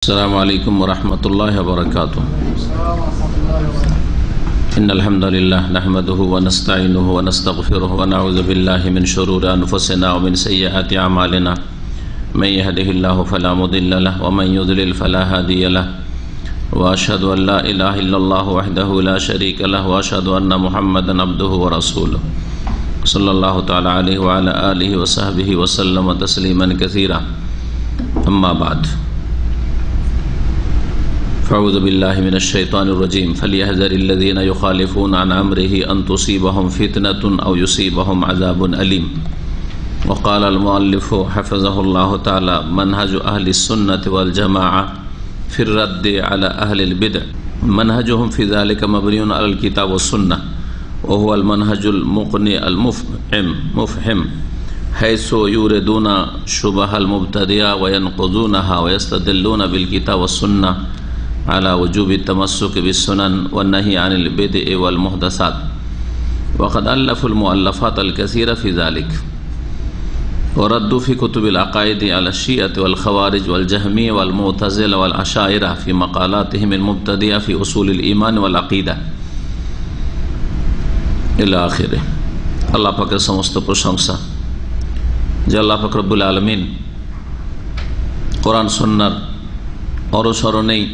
السلام عليكم ورحمة الله وبركاته. إن الحمد لله نحمده ونستعينه ونستغفره ونعوذ بالله من شرور أنفسنا ومن سيئات أعمالنا من يهده الله فلا مضل له ومن يضلل فلا هادي له وأشهد أن لا إله إلا الله وحده لا شريك له وأشهد أن محمدا عبده ورسوله صلى الله تعالى عليه وعلى آله وصحبه وسلم تسليما كثيرا. أما بعد، فأعوذ بالله من الشيطان الرجيم. فليحذر الذين يخالفون عن أمره أن تصيبهم فتنة أو يصيبهم عذاب أليم. وقال المؤلف حفظه الله تعالى: منهج أهل السنة والجماعة في الرد على أهل البدع منهجهم في ذلك مبني على الكتاب والسنة، وهو المنهج المقنع المفهم حيث يوردون شبه المبتدئة وينقضونها ويستدلون بالكتاب والسنة على وجوب التمسك بالسنن والنهي عن البدع والمحدثات. وقد ألفوا المؤلفات الكثيرة في ذلك، وردوا في كتب العقائد على الشيعة والخوارج والجهمية والمعتزلة والأشاعرة في مقالاتهم المبتدئة في أصول الإيمان والعقيدة إلى آخره. আল্লাহ পাকের সমস্ত প্রশংসা যে আল্লাহ পাক রব্বুল আলামিন কোরআন সুন্নাহর অনুসরণেই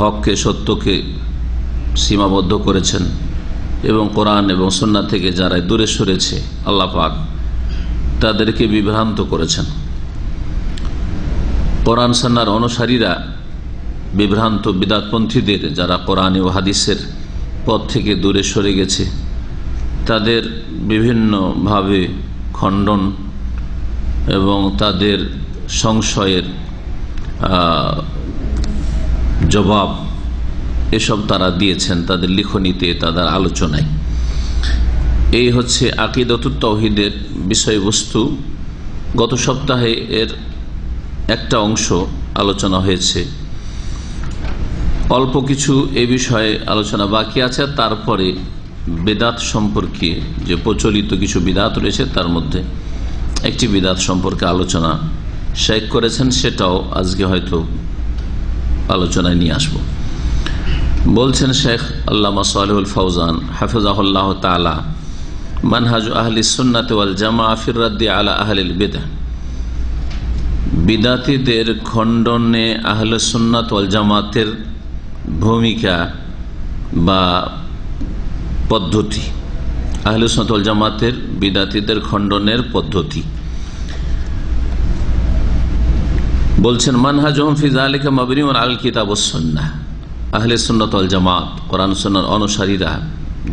হককে সত্যকে সীমাবদ্ধ করেছেন এবং কোরআন এবং সুন্নাহ থেকে যারা দূরে সরেছে আল্লাহ পাক তাদেরকে বিভ্রান্ত করেছেন। কোরআন সুন্নাহর অনুসারীরা বিভ্রান্ত বিদআতপন্থীদের, যারা কোরআন ও হাদিসের পথ থেকে দূরে সরে গেছে, তাদের বিভিন্নভাবে খণ্ডন এবং তাদের সংশয়ের জবাব এসব তারা দিয়েছেন তাদের লিখনীতে, তাদের আলোচনায়। এই হচ্ছে আকিদাতুত তাওহীদের বিষয়বস্তু। গত সপ্তাহে এর একটা অংশ আলোচনা হয়েছে, অল্প কিছু এ বিষয়ে আলোচনা বাকি আছে। তারপরে বিদআত সম্পর্কে যে প্রচলিত কিছু বিদআত রয়েছে তার মধ্যে একটি বিদআত সম্পর্কে আলোচনা শেখ করেছেন, সেটাও আজকে হয়তো আলোচনায় নিয়ে আসব। বলছেন শেখ আল্লামা সালেহুল ফৌজান হাফিজাহুল্লাহ তাআলা: মানহাজ আহলিস সুন্নাত ওয়াল জামাআহ ফির রাদ্দি আলা আহলিল বিদআহ। বিদআতীদের খণ্ডনে আহলে সুন্নাত ওয়াল জামাতের ভূমিকা বা পদ্ধতি, আহলে সুন্নাত ওয়াল জামাতের বিদআতীদের খণ্ডনের পদ্ধতি। বলছেন মানহাজুহুম ফি যালিকা মাবনিউন আলাল কিতাব ওয়াস সুন্নাহ। আহলে সুন্নাত ওয়াল জামাত, কোরআন সুন্নাহর অনুসারীরা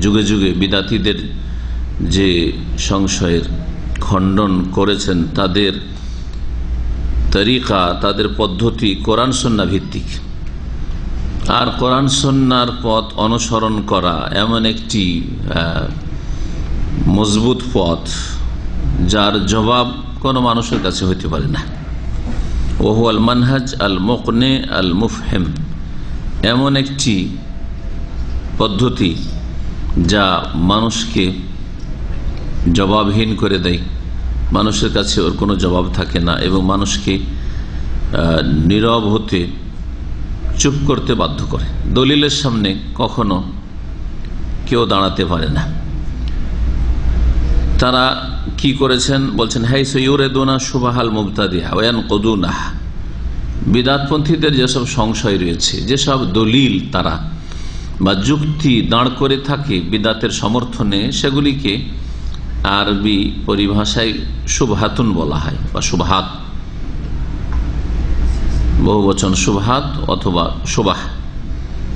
যুগে যুগে বিদআতীদের যে সংশয়ের খণ্ডন করেছেন, তাদের তরিকা, তাদের পদ্ধতি কোরআন সুন্নাহ ভিত্তিক। আর কোরআন সুন্নাহর পথ অনুসরণ করা এমন একটি মজবুত পথ যার জবাব কোনো মানুষের কাছে হইতে পারে না। ওহু আল মানহাজ আল মুকনি আল মুফহিম, এমন একটি পদ্ধতি যা মানুষকে জবাবহীন করে দেয়, মানুষের কাছে ওর কোনো জবাব থাকে না এবং মানুষকে নীরব হতে, চুপ করতে বাধ্য করে। দলিলের সামনে কখনো কেউ দাঁড়াতে পারে না। তারা কি করেছেন বলছেন: হাইসু ইউরিদুনা শুবাহাল মুবতাদিআ ওয়া ইয়ানকুদুনাহ। বিদআতপন্থীদের যেসব সংশয় রয়েছে, যেসব দলিল তারা বা যুক্তি দাঁড় করে থাকে বিদআতের সমর্থনে, সেগুলিকে আরবি পরিভাষায় শুবহাতুন বলা হয় বা শুবহাত, বহুবচন শুবহাত অথবা শুবাহ।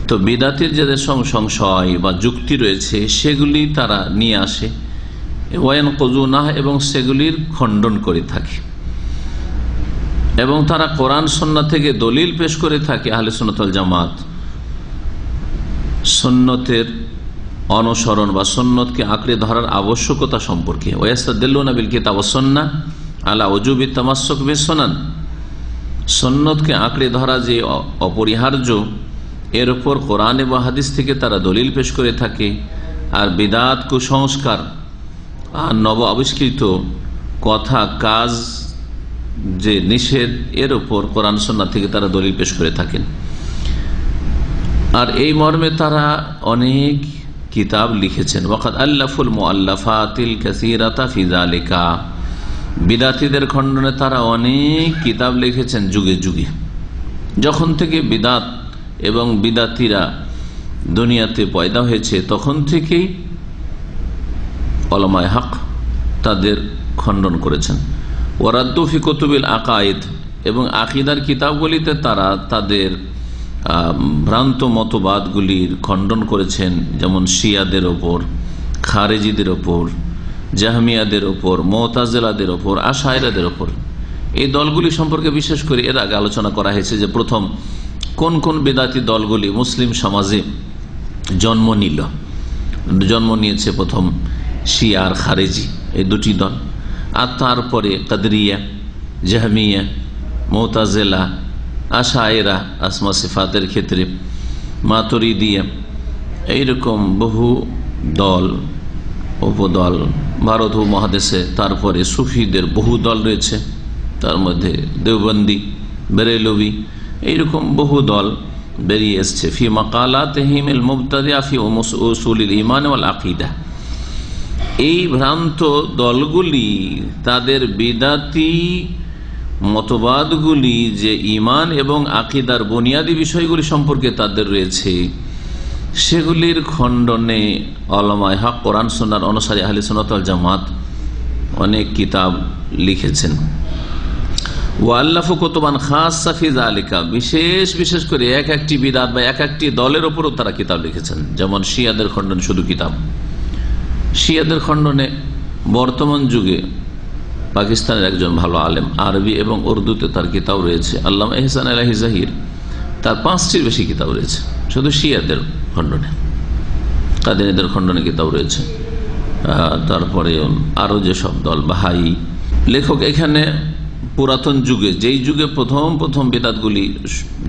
তো বিদআতের যে সংশয় বা যুক্তি রয়েছে সেগুলি তারা নিয়ে আসে ওয়ায়ানকুদুনাহ এবং সেগুলির খণ্ডন করে থাকে, এবং তারা কোরআন সুন্নাহ থেকে দলিল পেশ করে থাকে আহলে সুন্নাত ওয়াল জামাত সুন্নতের অনুসরণ বা সুন্নতকে আঁকড়ে ধরার আবশ্যকতা সম্পর্কে। ওয়াস্তাদুল্লুনা বিল কিতাব ওয়াস সুন্নাহ আলা ওজুবি তামাসসুক বিস সুনান। সুন্নতকে আঁকড়ে ধরা যে অপরিহার্য, এর উপর কোরআন এবং হাদিস থেকে তারা দলিল পেশ করে থাকে। আর বিদআত, কুসংস্কার আর নব আবিষ্কৃত কথা, কাজ যে নিষেধ এর উপর কোরআন সুন্নাহ থেকে তারা দলিল পেশ করে থাকেন। আর এই মর্মে তারা অনেক কিতাব লিখেছেন। ওয়াকাদ আল্লাফুল মুআল্লাফাতিল কাসীরাতা ফি যালিকা, বিদাতীদের খণ্ডনে তারা অনেক কিতাব লিখেছেন যুগে যুগে। যখন থেকে বিদাত এবং বিদাতীরা দুনিয়াতে পয়দা হয়েছে তখন থেকেই উলামায়ে হক তাদের খণ্ডন করেছেন। ওয়ারাদ্দু ফি কুতুবিল আকায়েদ, এবং আকীদার কিতাবগুলিতে তারা তাদের ভ্রান্ত মতবাদগুলির খণ্ডন করেছেন, যেমন শিয়াদের ওপর, খারেজিদের ওপর, জাহমিয়াদের ওপর, মুতাজিলাদের ওপর, আশায়রাদের ওপর। এই দলগুলি সম্পর্কে বিশেষ করে এর আগে আলোচনা করা হয়েছে যে প্রথম কোন কোন বেদাতি দলগুলি মুসলিম সমাজে জন্ম নিয়েছে। প্রথম শিয়া আর খারেজি, এই দুটি দল। আর তারপরে কাদরিয়া, জাহমিয়া, মুতাজিলা, আশায়েরা আসমা সিফাতের ক্ষেত্রে, মাতুরিদিয়া, এইরকম বহু দল উপদল ভারত উপমহাদেশে। তারপরে সুফিদের বহু দল রয়েছে, তার মধ্যে দেওবন্দি, বেরেলভি, এইরকম বহু দল বেরিয়ে এসছে। ফি মাকালাতিহিম আল মুবতাদিআ ফি উসুলিল ঈমান ওয়াল আকীদা। এই ভ্রান্ত দলগুলি তাদের বিদাতি মতবাদগুলি যে ঈমান এবং আকীদার বুনিয়াদী বিষয়গুলি সম্পর্কে তাদের রয়েছে, সেগুলির খণ্ডনে উলামায়ে হক কোরআন সুন্নাহর অনুসারী আহলে সুন্নাত ওয়াল জামাত অনেক কিতাব লিখেছেন। ওয়াল্লাফু কুতুবান খাসসা ফি যালিকা, বিশেষ করে এক একটি বিদআত বা এক একটি দলের উপরও তারা কিতাব লিখেছেন। যেমন শিয়াদের খণ্ডনে শুধু কিতাব, শিয়াদের খণ্ডনে বর্তমান যুগে পাকিস্তানের একজন ভালো আলেম, আরবি এবং উর্দুতে তার কিতাব রয়েছে, আল্লামা ইহসান ইলাহি জাহির, তার 5টির বেশি কিতাব রয়েছে শুধু শিয়াদের খণ্ডনে। কাদিনীদের খণ্ডনে কিতাব রয়েছে। তারপরে আরো যেসব দল, বাহাই। লেখক এখানে পুরাতন যুগে, যেই যুগে প্রথম বিদাতগুলি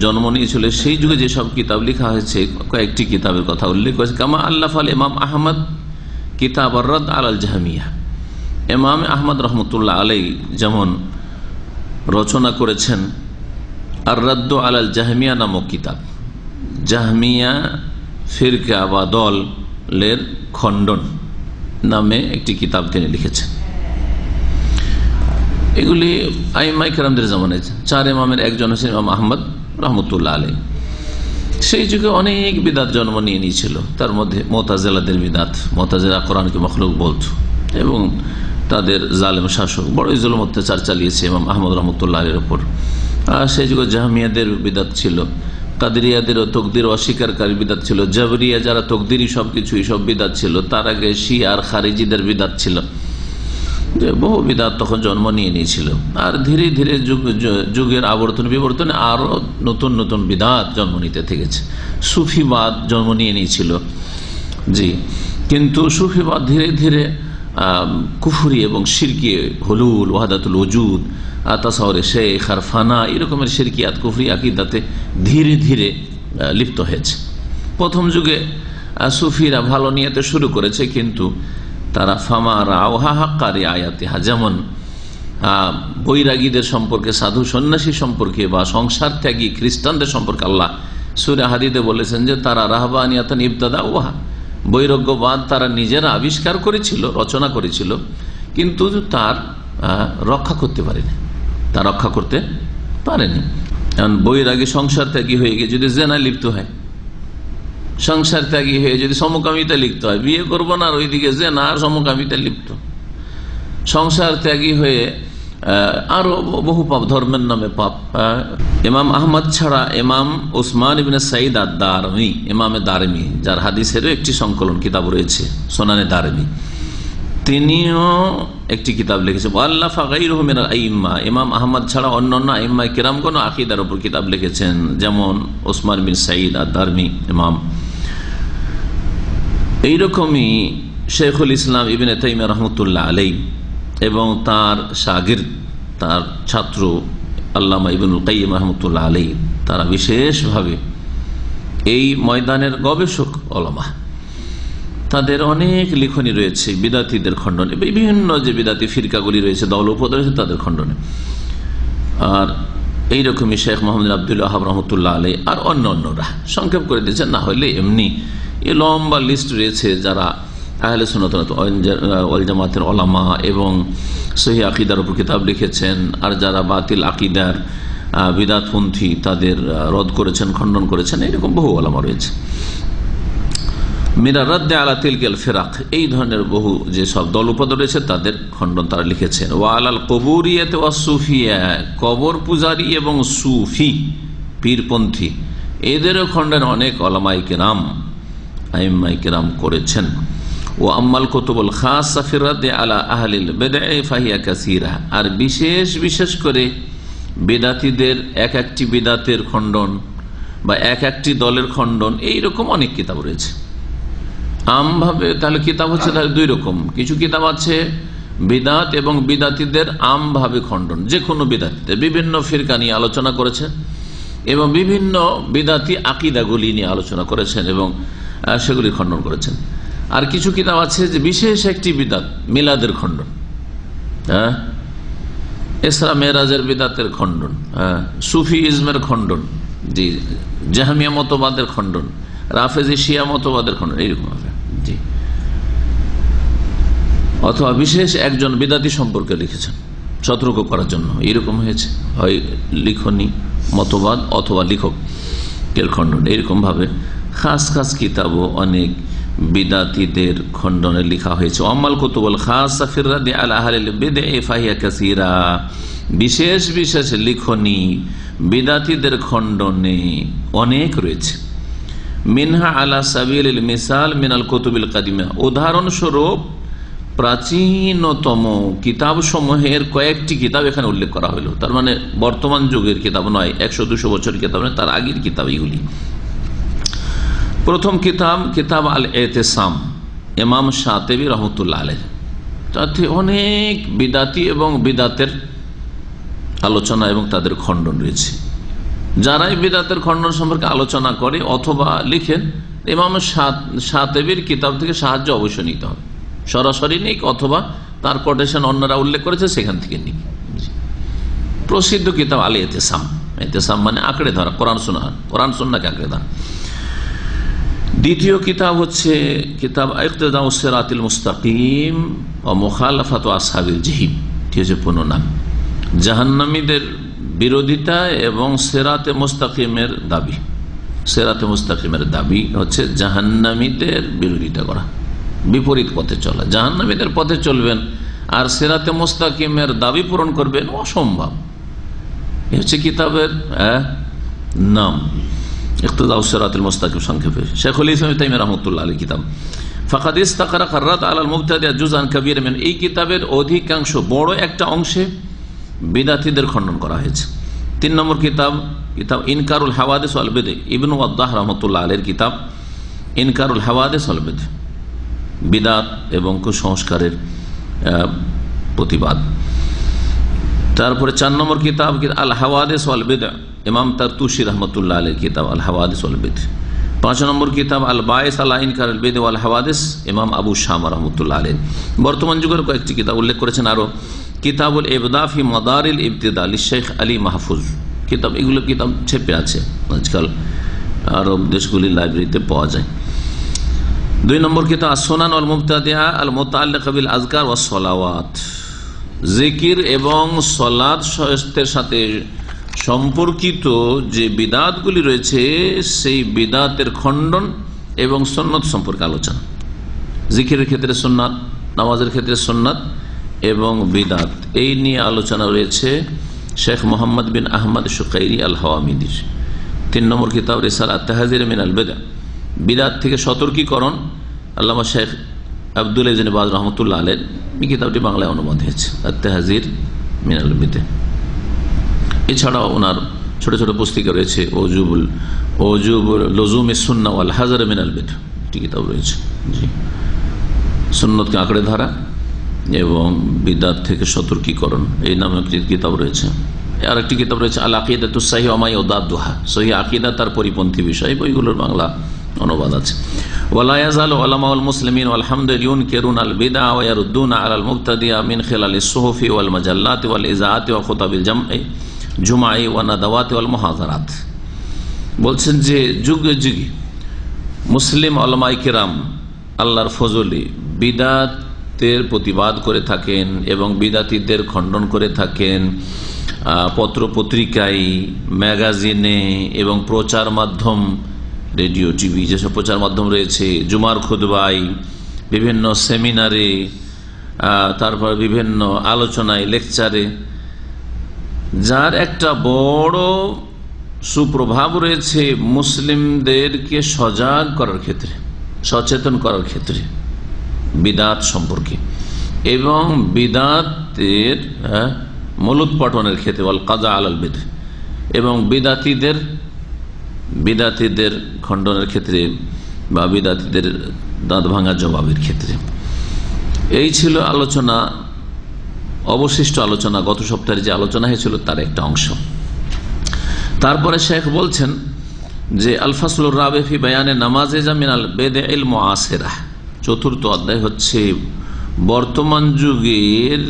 জন্ম নিয়েছিল, সেই যুগে যেসব কিতাব লেখা হয়েছে কয়েকটি কিতাবের কথা উল্লেখ করেছে। কামা আল্লাফ আল ইমাম আহমদ কিতাব আর-রাদ আলাল জাহমিয়া, ইমাম আহমদ রহমতুল্লাহ আলাইহি যেমন রচনা করেছেন আর-রাদ আলাল জাহমিয়া নামক কিতাব। জাহমিয়া ফিরকা বা দলের খণ্ডন নামে একটি কিতাব তিনি লিখেছেন। এগুলি আইম্মায়ে কেরামদের জামানায় 4 ইমামের একজন হচ্ছেন ইমাম আহমদ রহমতুল্লাহ আলাইহি। সেই যুগে অনেক বিদাত জন্ম নিয়ে নিয়েছিল, তার মধ্যে মুতাজিলাদের বিদাত। মুতাজিলা কোরআনকে মখলুক বলত এবং তাদের জালেম শাসক বড়ই জুলুম অত্যাচার চালিয়েছে ইমাম আহমদ রহমতুল্লাহ আলাইহির উপর। আর সেই যুগে জাহমিয়াদের বিদাত ছিল, কাদরিয়াদেরও তকদির অস্বীকারী বিদাত ছিল, জাবরিয়া যারা তকদিরই সবকিছু সব বিদাত ছিল। তার আগে শিয়া আর খারিজিদের বিদাত ছিল, যে বহু বিদাত তখন জন্ম নিয়ে নিয়েছিল। আর ধীরে ধীরে যুগের আবর্তন বিবর্তনে আরো নতুন নতুন বিদাত জন্ম নিতে থেকেছে। সুফিবাদ জন্ম নিয়ে নিয়েছিল, জি, কিন্তু সুফিবাদ ধীরে ধীরে কুফরি এবং শিরকি, হুলুল, ওয়াহদাতুল ওজুদ, তাসাউরে শেখ আর ফানা, এরকমের শিরকিয়াত কুফরি আকীদাতে ধীরে ধীরে লিপ্ত হয়েছে। প্রথম যুগে সুফিরা ভালো নিয়তে শুরু করেছে, কিন্তু তারা ফামারা হাক্কারি আয়াতিহা, যেমন বৈরাগীদের সম্পর্কে, সাধু সন্ন্যাসী সম্পর্কে বা সংসার ত্যাগী খ্রিস্টানদের সম্পর্কে আল্লাহ সূরা হাদীদে বলেছেন যে তারা রাহবানিয়াতান ইবতাদাউহা, বৈরাগ্যবাদ তারা নিজেরা আবিষ্কার করেছিল, রচনা করেছিল, কিন্তু তার রক্ষা করতে পারেনি, তা রক্ষা করতে পারেনি। কারণ বৈরাগী সংসার ত্যাগী হয়ে গিয়ে যদি জেনায় লিপ্ত হয়, সংসার ত্যাগী হয়ে যদি সমকামিতা লিপ্ত হয়, বিয়ে করবো না আর ওইদিকে জেনা আর সমকামিতা লিপ্ত, সংসার ত্যাগী হয়ে আরো বহু পাপ, ধর্মের নামে পাপ। ইমাম আহমদ ছাড়া ইমাম উসমান ইবনে সাঈদ আদ-দারমি, ইমামে দারমি, যার হাদিসেরও একটি সংকলন কিতাব রয়েছে সুনানে দারমি, তিনিও একটি কিতাব লিখেছে। ওয়াল্লাফা গায়রুহু মিনাল আইম্মা, ইমাম আহমদ ছাড়া অন্যান্য আইম্মায়ে কিরামগণ আকীদার উপর কিতাব লিখেছেন, যেমন উসমান বিন সাঈদ আদ-দারমি ইমাম। এইরকমই শেখুল ইসলাম ইবনে তাইমিয়া রহমতুল্লাহ আলাইহি এবং তার শাগির্দ, তার ছাত্র আল্লামা ইবনুল কাইয়িম রহমতুল্লাহ আলাইহি, তারা বিশেষভাবে এই ময়দানের গবেষক ওলামা। তাদের অনেক লিখনী রয়েছে বিদাতীদের খণ্ডনে, বিভিন্ন যে বিদাতী ফিরকাগুলি রয়েছে, দল উপদল রয়েছে, তাদের খণ্ডনে। আর এইরকমই শেখ মোহাম্মদ আব্দুল ওয়াহাব রহমতুল্লাহ আলাই আর অন্যরা সংক্ষেপ করে দিয়েছেন। না হলে এমনি এই লম্বা লিস্ট রয়েছে যারা আহলে সুন্নাত ওয়াল জামাতের ওলামা এবং সহিহ আকীদার উপর কিতাব লিখেছেন, আর যারা বাতিল আকীদার বিদআতপন্থী তাদের রদ করেছেন, খণ্ডন করেছেন, এরকম বহু ওলামা রয়েছে। মিরা রাদ্দে আলা তিলকাল ফিরাক, এই ধরনের বহু যে সব দল উপদল রয়েছে তাদের খণ্ডন তারা লিখেছেন। ওয়া আলাল কবুরিয়াত ওয়া সুফিয়া, কবর পূজারী এবং সুফি পীরপন্থী এদেরও খণ্ডন অনেক ওলামায়ে কেরাম আইম্মায়ে কেরাম করেছেন। ও আম্মাল কুতুবুল খাসসা ফি রাদ্দি আলা আহলিল বিদআ ফাহিয়া কাসীরা, আর বিশেষ করে বিদআতীদের এক একটি বিদআতের খণ্ডন বা এক একটি দলের খণ্ডন, এইরকম অনেক কিতাব রয়েছে। আমভাবে তাহলে কিতাব হচ্ছে তাহলে দুই রকম, কিছু কিতাব আছে বিদআত এবং বিদআতীদের আমভাবে খণ্ডন, যে কোনো বিদআতীদের বিভিন্ন ফিরকা নিয়ে আলোচনা করেছেন এবং বিভিন্ন বিদআতী আকীদাগুলি নিয়ে আলোচনা করেছেন এবং সেগুলি খণ্ডন করেছেন। আর কিছু কিতাব আছে যে বিশেষ একটি বিদআত, মিলাদের খণ্ডন, ইসরা মেরাজের বিদআতের খণ্ডন, সুফি ইজমের খণ্ডন, জি, জাহমিয়া মতবাদের খণ্ডন, রাফেজি শিয়া মতবাদের খণ্ডন, এইরকম জি। অথবা বিশেষ একজন বিদআতী সম্পর্কে লিখেছেন সতর্ক করার জন্য, এইরকম হয়েছে, হয় লিখনী মতবাদ অথবা লেখকের খণ্ডন। এইরকম ভাবে খাস খাস কিতাবও অনেক বিদআতীদের খণ্ডনে লেখা হয়েছে। আম্মাল কুতুবুল খাসসা ফি রাদ্দি আলা আহলিল বিদআ ফাহিয়া কাসীরা, বিশেষ বিশেষ লিখনী বিদআতীদের খণ্ডনে অনেক রয়েছে। মিনহা আলা সাবিলিল মিসাল মিনাল কুতুবিল কাদিমা, উদাহরণস্বরূপ প্রাচীনতম কিতাব সমূহের কয়েকটি কিতাব এখানে উল্লেখ করা হলো। তার মানে বর্তমান যুগের কিতাব নয়, 100-200 বছরের কিতাব নয়, তার আগের কিতাব এগুলি। প্রথম কিতাব আল এতেসাম, ইমাম শাতিবী রহমতুল্লাহ আলাইহ। তাতে অনেক বিদআতী এবং বিদআতের আলোচনা এবং তাদের খণ্ডন রয়েছে। যারাই বিদআতের খণ্ডন সম্পর্কে আলোচনা করে অথবা লিখেন, ইমাম শাতিবীর কিতাব থেকে সাহায্য অবশ্যই নিতে হবে, সরাসরি নিক অথবা তার কোটেশন অন্যরা উল্লেখ করেছে সেখান থেকে নিক। প্রসিদ্ধ কিতাব আল এতেসাম, এতেসাম মানে আঁকড়ে ধরা, কোরআন সুন্নাহকে আঁকড়ে ধরা। দ্বিতীয় কিতাব হচ্ছে কিতাব ইকতিদাউ সিরাতিল মুস্তাকিম ওয়া মুখালাফাতু আসহাবিল জাহিম, ঠিক আছে পুরো নাম, জাহান্নামীদের বিরোধিতা এবং সিরাতে মুস্তাকিমের দাবি। সিরাতে মুস্তাকিমের দাবি হচ্ছে জাহান্নামীদের বিরোধিতা করা, বিপরীত পথে চলা, জাহান্নামীদের পথে চলবেন আর সিরাতে মুস্তাকিমের দাবি পূরণ করবেন, অসম্ভব। এই হচ্ছে কিতাবের নাম, ইকতিদাউ সিরাতিল মুস্তাকিম সংক্ষেপে। শেখুল ইসলাম ইবনে তাইমিয়া রাহমাতুল্লাহ আলাইহি কিতাব। ফাকাদ ইস্তাকরা রাদ আলাল মুবতাদিআ জুজান কাবীর মিন, এই কিতাবের অধিকাংশ বড় একটা অংশে বিদআতীদের খণ্ডন করা হয়েছে। 3 নম্বর কিতাব ইনকারুল হাওয়াদিস ওয়াল বিদআ, ইবনে ওয়াদ্দাহ রাহমাতুল্লাহ আলাইহির কিতাব ইনকারুল হাওয়াদিস ওয়াল বিদআ, বিদআত এবং কুসংস্কারের প্রতিবাদ। তারপরে 4 নম্বর কিতাব আল হাওয়াদিস ওয়াল বিদআ, ইমাম তারতুশি রহমতুল্লাহ আলাইহির কিতাব আল হাওয়াদিস ওয়াল বিদআ। 5 নম্বর কিতাব আল বায়েস আলা ইনকারুল বিদআ ওয়াল হাওয়াদিস, ইমাম আবু শামা রহমতুল্লাহ আলাইহি। বর্তমান যুগের কয়েকটি কিতাব উল্লেখ করেছেন আরো, কিতাবুল ইবদা ফি মাদারিল ইবতিদা লিশেখ আলী মাহফুজ কিতাব, এগুলো কিতাব ছেপে আছে আজকাল আরব দেশগুলির লাইব্রেরিতে পাওয়া যায়। 2 নম্বর কিতাব আসুনান ওয়াল মুবতাদিআ আল মুতাআল্লিকা বিল আযকার ওয়াস সালাওয়াত, জিকির এবং সালাতের সাথে সম্পর্কিত যে বিদআতগুলি রয়েছে সেই বিদআতের খণ্ডন এবং সুন্নাত সম্পর্কে আলোচনা। জিকিরের ক্ষেত্রে সুন্নাত, নামাজের ক্ষেত্রে সুন্নাত এবং বিদআত, এই নিয়ে আলোচনা রয়েছে শেখ মোহাম্মদ বিন আহমদ শুকাইরি আল হাওয়ামিদির। 3 নম্বর কিতাব রিসালাত তাহজির মিনাল বিদআ, বিদআত থেকে সতর্কীকরণ, আল্লামা শেখ আব্দুল ইবনে বাজ রহমতুল্লাহ আলাইহি, এই কিতাবটি বাংলায় অনুবাদ হয়েছে, আত-তাহজির মিনাল বিদআ। এছাড়াও ওনার ছোট ছোট পুস্তিকা রয়েছে, ওজুবুল লুজুমিস সুন্নাহ ওয়াল হাযর মিনাল বিদআ, একটি কিতাব রয়েছে, জি, সুন্নতকে আঁকড়ে ধরা এবং বিদআত থেকে সতর্কীকরণ, এই নামে একটি কিতাব রয়েছে। আর একটি কিতাব রয়েছে আল আকিদাতুস সাহিহ ওয়া মা ইউদাদুহা, সহিহ আকীদা তার পরিপন্থী বিষয়, বইগুলোর বাংলা অনুবাদ আছে। ওয়ালা ইয়াজালু উলামাউল মুসলিমিন ওয়াল হামদুলিল্লাহ ইউনকিরুনা আল বিদআ ওয়া ইয়ারুদ্দুনা আলাল মুবতাদিআ মিন খিলালিস সুহুফি ওয়াল মাজাল্লাতি ওয়াল ইজাআতি ওয়া খুতাবিল জামঈ জুমাই ওয়া নাদাওয়াত ওয়াল মুহাদারাত। বলছেন যে যুগে যুগে মুসলিম উলামায়ে কেরাম আল্লাহর ফজলে বিদআতের প্রতিবাদ করে থাকেন এবং বিদআতীদের খণ্ডন করে থাকেন। পত্র পত্রিকায়, ম্যাগাজিনে এবং প্রচার মাধ্যম, রেডিও, টিভি, যেসব প্রচার মাধ্যম রয়েছে, জুমার খুতবায়, বিভিন্ন সেমিনারে, তারপর বিভিন্ন আলোচনায়, লেকচারে, যার একটা বড় সুপ্রভাব রয়েছে মুসলিমদেরকে সজাগ করার ক্ষেত্রে, সচেতন করার ক্ষেত্রে বিদআত সম্পর্কে এবং বিদআতের মূলোৎপাটনের ক্ষেত্রে, ওয়াল কাযা আলাল বিদআহ, এবং বিদআতীদের খণ্ডনের ক্ষেত্রে বা বিদআতীদের দাঁত ভাঙা জবাবের ক্ষেত্রে। এই ছিল আলোচনা, অবশিষ্ট আলোচনা, গত সপ্তাহে যে আলোচনা হয়েছিল তার একটা অংশ। তারপরে শেখ বলছেন যে আল ফাসলুর রাবি ফি বায়ানে নামাজে মিনাল বিদআল মুআসিরা, চতুর্থ অধ্যায় হচ্ছে বর্তমান যুগের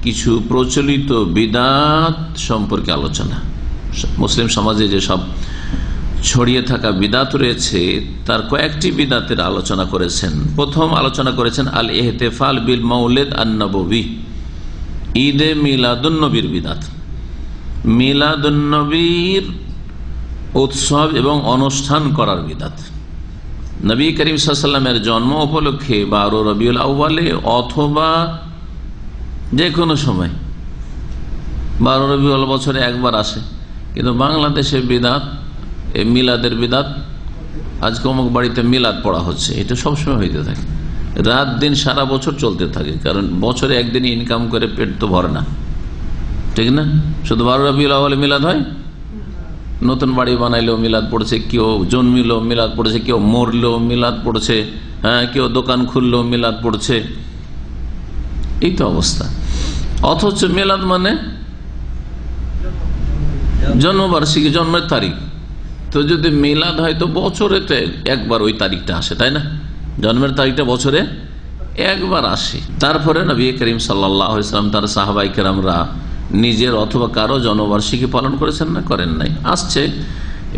কিছু প্রচলিত বিদআত সম্পর্কে আলোচনা। মুসলিম সমাজে যে সব ছড়িয়ে থাকা বিদআত রয়েছে তার কয়েকটি বিদআতের আলোচনা করেছেন। প্রথম আলোচনা করেছেন আল ইহতিফাল বিল মাউলিদ আন-নববী, ঈদে মিলাদুন নবীর বিদআত। মিলাদুন নবীর উৎসব এবং অনুষ্ঠান করার বিদআত। নবী করিম সাল্লাল্লাহু আলাইহি ওয়াসাল্লামের জন্ম উপলক্ষে 12 রবিউল আউয়ালে অথবা যে কোনো সময়, 12 রবিউল বছরে একবার আসে, কিন্তু বাংলাদেশে বিদআত, মিলাদের বিদআত, আজকে অমুক বাড়িতে মিলাদ পড়া হচ্ছে, এটা সবসময় হইতে থাকে, রাত দিন সারা বছর চলতে থাকে। কারণ বছরে একদিন ইনকাম করে পেট তো ভরে না, ঠিক না? শুধু 12 রবিউল আউয়ালে মিলাদ হয়? নতুন বাড়ি বানাইলেও মিলাদ পড়ছে, কেউ জন্মিলেও মিলাদ পড়ছে, কেউ মরলেও মিলাদ পড়ছে, কেউ দোকান খুললেও মিলাদ পড়ছে, এই তো অবস্থা। অথচ মিলাদ মানে জন্মবার্ষিকী, জন্মের তারিখ। তো যদি মিলাদ হয় তো বছরে তো একবার ওই তারিখটা আসে, তাই না? জন্মের তারিখটা বছরে একবার আসে। তারপরে নবী করিম সাল্লাল্লাহু আলাইহি ওয়াসাল্লাম তার সাহাবায়ে কেরামরা নিজের অথবা কারো জন্মবার্ষিকী পালন করেছেন না, করেন নাই? আসছে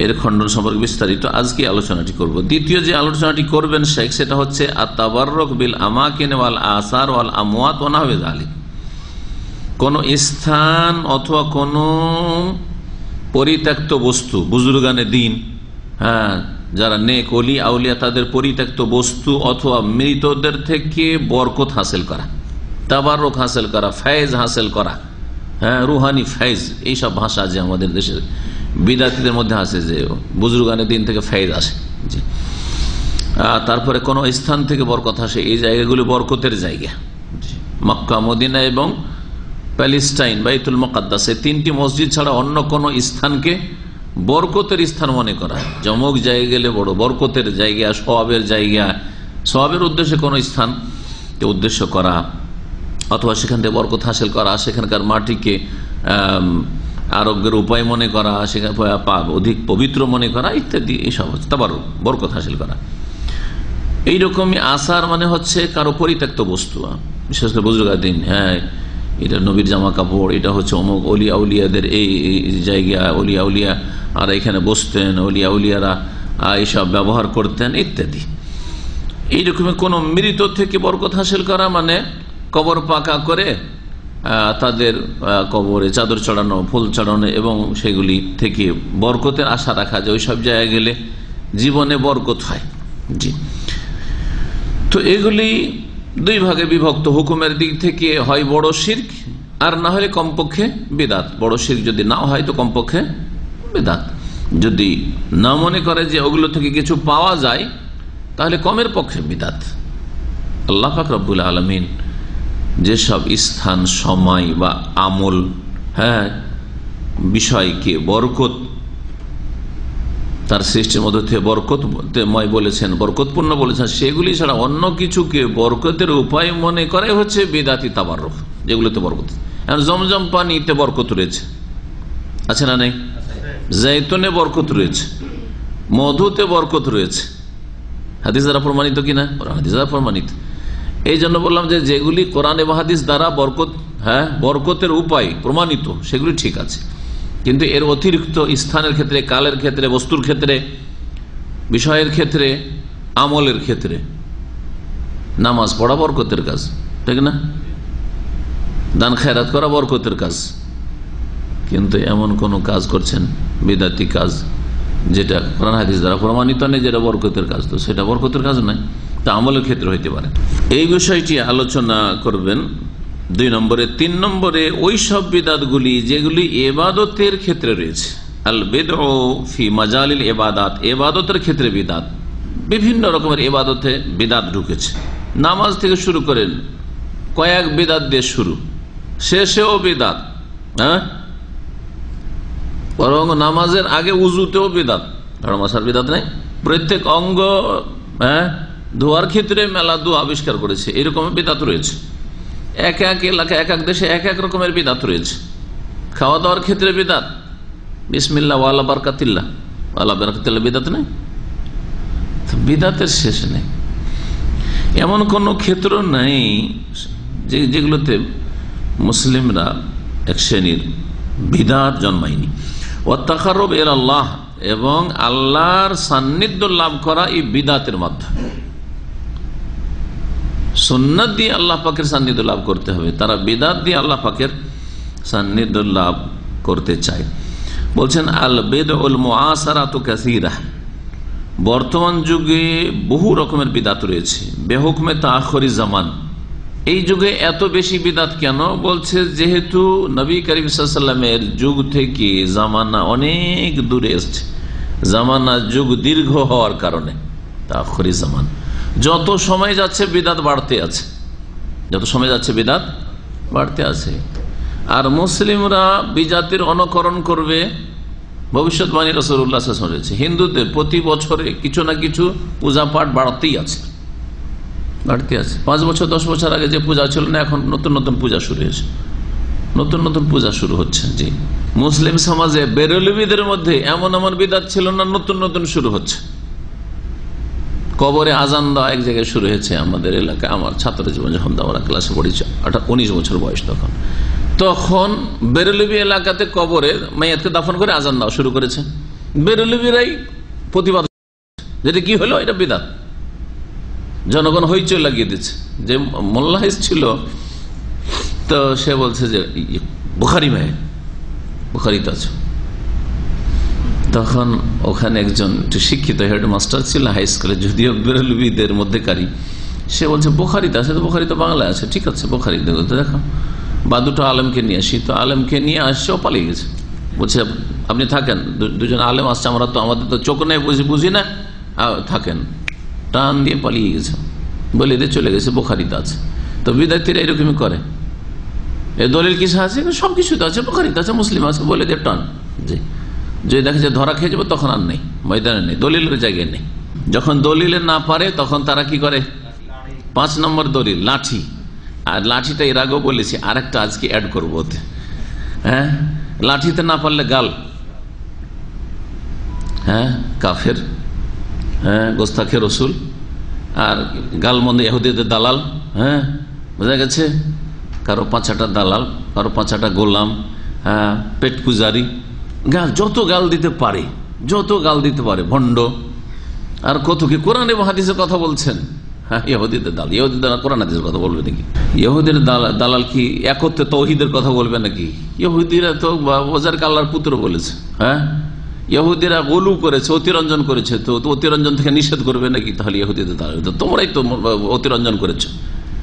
এর খণ্ডন সম্পর্কে বিস্তারিত আজকে আলোচনাটি করব। দ্বিতীয় যে আলোচনাটি করবেন শেখ, সেটা হচ্ছে আত-তাবাররুক বিল আমাকিন ওয়াল আসার ওয়াল আমওয়াত ওয়া নাহওয়া যালিক। কোন স্থান অথবা কোন পরিত্যক্ত বস্তু, বুজুর্গানে দিন, যারা নেক ওলি আউলিয়া, তাদের পরিত্যক্ত বস্তু অথবা মৃতদের থেকে বরকত হাসিল করা, তাবাররুক হাসিল করা, ফয়েজ হাসিল করা, রুহানি ফয়েজ, এইসব ভাষা যে আমাদের দেশের বিদআতীদের মধ্যে আছে, যে বুজুর্গানে দিন থেকে ফয়েজ আসে। জি। তারপরে কোন স্থান থেকে বরকত আসে, এই জায়গাগুলি বরকতের জায়গা। মক্কা, মদিনা এবং প্যালেস্টাইন, বাইতুল মুকাদ্দাস, এই তিনটি মসজিদ ছাড়া অন্য কোন স্থানকে বরকতের স্থান মনে করা, জমক জায়গা গেলে বড় বরকতের জায়গা, সওয়াবের জায়গা, সওয়াবের উদ্দেশ্যে কোন স্থানকে উদ্দেশ্য করা, অথবা সেখান থেকে বরকত হাসিল করা, সেখানকার মাটিকে আরোগ্যের উপায় মনে করা, সেখানে অধিক পবিত্র মনে করা ইত্যাদি, এইসব হচ্ছে তাবাররুক, বরকত হাসিল করা। এইরকমই আসার মানে হচ্ছে কারো পরিত্যক্ত বস্তু, বিশেষ করে বুজুর্গানের দিন, এটা নবীর জামা কাপড়, এটা হচ্ছে অমুক অলিয়া উলিয়াদের এই জায়গা, অলিয়া উলিয়া আর এখানে বসতেন, অলিয়া উলিয়ারা এইসব ব্যবহার করতেন ইত্যাদি। এইরকমের কোন মৃত থেকে বরকত হাসিল করা মানে কবর পাকা করে তাদের কবরে চাদর চড়ানো, ফুল চড়ানো এবং সেগুলি থেকে বরকতের আশা রাখা, যে ওইসব জায়গায় গেলে জীবনে বরকত হয়। জি। তো এগুলি দুই ভাগে বিভক্ত। হুকুমের দিক থেকে হয় বড় শিরক, আর না হলে কমপক্ষে বিদআত। বড় শিরক যদি না হয় তো কমপক্ষে বিদআত। যদি না মনে করে যে ওগুলো থেকে কিছু পাওয়া যায়, তাহলে কমের পক্ষে বিদআত। আল্লাহ পাক রব্বুল আলামিন যেসব স্থান, সময় বা আমল, বিষয়কে বরকত, তার সৃষ্টির মধ্যে থেকে বরকতময় বলেছেন, বরকতপূর্ণ বলেছেন, সেগুলি ছাড়া অন্য কিছুকে বরকতের উপায় মনে করে হচ্ছে বিদআতি তাবাররুক, যেগুলোতে বরকত। জমজম পানিতে বরকত রয়েছে, আছে না নেই? জৈতুনে বরকত রয়েছে, মধুতে বরকত রয়েছে, হাদিস দ্বারা প্রমাণিত কিনা? হাদিস দ্বারা প্রমাণিত। এই জন্য বললাম যে যেগুলি কোরআন এবং হাদিস দ্বারা বরকত, বরকতের উপায় প্রমাণিত, সেগুলি ঠিক আছে। কিন্তু এর অতিরিক্ত স্থানের ক্ষেত্রে, কালের ক্ষেত্রে, বস্তুর ক্ষেত্রে, বিষয়ের ক্ষেত্রে, আমলের ক্ষেত্রে নামাজ পড়া বরকতের কাজ, ঠিক না? দান খেরাত করা বরকতের কাজ। কিন্তু এমন কোন কাজ করছেন বিদআতি কাজ যেটা কোরআন হাদিস দ্বারা প্রমাণিত নেই, যেটা বরকতের কাজ, তো সেটা বরকতের কাজ নয়, তা আমলের ক্ষেত্রে হইতে পারে। এই বিষয়টি আলোচনা করবেন 2 নম্বরে। 3 নম্বরে ওই সব বিদআতগুলি যেগুলি ইবাদতের ক্ষেত্রে রয়েছে। আল বিদউ ফি মাজালিল ইবাদাত, ইবাদতের ক্ষেত্রে বিদআত, বিভিন্ন রকমের ইবাদতে বিদআত ঢুকেছে। নামাজ থেকে শুরু করেন কয়েক বিদআত দিয়ে শুরু, শেষেও বিদআত। হ্যাঁ, বরং নামাজের আগে উজুতেও বিদআত, ধর্মসার বিদআত নাই। প্রত্যেক অঙ্গ ধোয়ার ক্ষেত্রে মেলা দোয়া আবিষ্কার করেছে, এরকম বিদআত রয়েছে। এক এক এলাকায়, এক এক দেশে এক এক রকমের বিদআত রয়েছে। খাওয়া দাওয়ার ক্ষেত্রে বিদআত, বিসমিল্লাহ ওয়ালা বারাকাতিল্লাহ, ওয়ালা বারাকাতিল্লাহ বিদআত নাই, বিদআতের শেষ নেই। এমন কোন ক্ষেত্র নাই যেগুলোতে মুসলিমরা এক শ্রেণীর বিদআত জন্মায়নি। ওয়াত্তাকাররুব ইলাল্লাহ, এবং আল্লাহর সান্নিধ্য লাভ করা এই বিদআতের মাধ্যমে। সুন্নাত দিয়ে আল্লাহ পাকের সান্নিধ্য লাভ করতে হবে, তারা বিদআত দিয়ে আল্লাহ পাকের সান্নিধ্য লাভ করতে চায়। বলছেন আল বিদউল মুআসারাতু কাসীরা, বর্তমান যুগে বহু রকমের বিদআত রয়েছে। বেহুকমে তাআখুরি জামান, এই যুগে এত বেশি বিদআত কেন? বলছে যেহেতু নবী করিম সাল্লাল্লাহু আলাইহি ওয়াসাল্লামের যুগ থেকে জামানা অনেক দূরে এসেছে, জামানা যুগ দীর্ঘ হওয়ার কারণে তাআখুরি জামান। যত সময় যাচ্ছে বিদআত বাড়তে আছে, যত সময় যাচ্ছে বিদআত বাড়তে আছে। আর মুসলিমরা বিদআতের অনুকরণ করবে, ভবিষ্যৎবাণী রাসূলুল্লাহ সাল্লাল্লাহু আলাইহি ওয়াসাল্লাম রয়েছে। হিন্দুদের প্রতি বছরে কিছু না কিছু পূজা পাঠ বাড়তেই আছে, বাড়তে আছে। 5 বছর 10 বছর আগে যে পূজা ছিল না, এখন নতুন নতুন পূজা শুরু হয়েছে, নতুন নতুন পূজা শুরু হচ্ছে। জি, মুসলিম সমাজে বেরেলভিদের মধ্যে এমন এমন বিদআত ছিল না, নতুন নতুন শুরু হচ্ছে। কবরে আজান দেওয়া এক জায়গায় শুরু হয়েছে আমাদের এলাকায়। আমার ছাত্র জীবন যখন আমরা ক্লাসে পড়েছি, 19 বছর বয়স, তখন বেরেলভি এলাকাতে কবরে মাইয়াতকে দাফন করে আজান দেওয়া শুরু করেছে। বেরেলভিরাই প্রতিবাদ, যেটা কি হলো, এটা বিদআত। জনগণ হইচই লাগিয়ে দিচ্ছে। যে মোল্লা ছিল, তো সে বলছে যে বুখারি মায়ে, বুখারিতে আছে। তখন ওখানে একজন একটু শিক্ষিত হেডমাস্টার ছিল হাই স্কুলে, যদিও বেরেলভিদের মধ্যেকারী, সে বলছে বুখারিতে আছে। তো বুখারি তো বাংলায় আছে, ঠিক আছে বুখারি দেখো, বা দুটো আলেমকে নিয়ে আসি। তো আলেমকে নিয়ে আসছে, ও পালিয়ে গেছে। বলছে আপনি থাকেন, দুজন আলেম আসছে, আমাদের তো চোখ নেই, বুঝি না, থাকেন। টান দিয়ে পালিয়ে গেছে, বলে দিয়ে চলে গেছে বুখারিতে আছে। তো বিদআতীরা এরকমই করে, এই দলিল কিসে আছে? সবকিছুতে আছে, বুখারিতে আছে, মুসলিম আছে, বলে দিয়ে টান। জি, যদি দেখে যে ধরা খেয়ে যাবে, তখন আর নেই, ময়দানে নেই, দলিলের জায়গায় নেই। যখন দলিলে না পারে, তখন তারা কি করে? 5 নম্বর দলিল, লাঠি। আর লাঠিটা এর আগেও বলেছি, আরেকটা আজকে অ্যাড করবো ওতে। হ্যাঁ, লাঠিতে না পারলে গাল, হ্যাঁ কাফের, হ্যাঁ গোস্তাখে রসুল, আর গালমন্দ ইহুদিদের দালাল। হ্যাঁ, বোঝা গেছে? কারো 5টা দালাল, কারো 5টা গোলাম, হ্যাঁ পেট পূজারি, গাল যত গাল দিতে পারে, যত গাল দিতে পারে, ভণ্ড। আর কত কি কোরআন এবং হাদিসের কথা বলছেন। হ্যাঁ, ইহুদিদের দালাল, ইহুদিদের কোরআন হাদিসের কথা বলবে নাকি? ইহুদির দালাল কি একত্রে তৌহিদের কথা বলবে নাকি? ইহুদিরা তো ওজারকে আল্লাহর পুত্র বলেছে। হ্যাঁ, ইহুদিরা গোলু করেছে, অতিরঞ্জন করেছে, তো অতিরঞ্জন থেকে নিষেধ করবে নাকি? তাহলে ইহুদিদের দালাল, তোমরাই তো অতিরঞ্জন করেছো,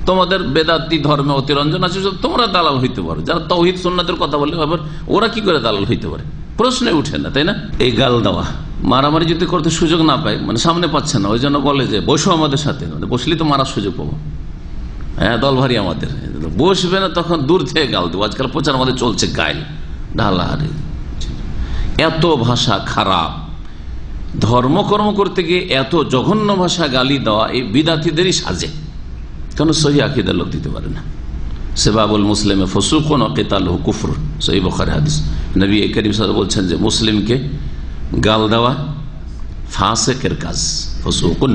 তোমাদের বেদাতি ধর্মে অতিরঞ্জন আছে, তোমরা দালাল হইতে পারো। যারা তাওহীদ সুন্নাতের কথা বলে, আবার ওরা কি করে দালাল হইতে পারে? প্রশ্নে উঠে না, তাই না? এই গাল দেওয়া, মারামারি যদি করতে সুযোগ না পায়, মানে সামনে পাচ্ছে না, ওই জন্য বলে যে বসো আমাদের সাথে, বসলেই তো মারার সুযোগ পাবো। হ্যাঁ, দল ভারী আমাদের, বসবে না, তখন দূর থেকে গাল দেবো। আজকাল প্রচার আমাদের চলছে গাইল ঢালাহারি, এত ভাষা খারাপ। ধর্মকর্ম করতে গিয়ে এত জঘন্য ভাষা গালি দেওয়া এই বিদাতিদেরই সাজে, কেন সহি আকীদার লোক দিতে পারে না। সেবাবুল মুসলিমে ফুসুকুন ওয়া কিতালুহু কুফর, সহিহ বুখারী হাদিস। নবী করিম সাল্লাল্লাহু আলাইহি ওয়াসাল্লাম বলছেন যে মুসলিমকে গাল দেওয়া ফাসিকের কাজ, ফুসুকুন,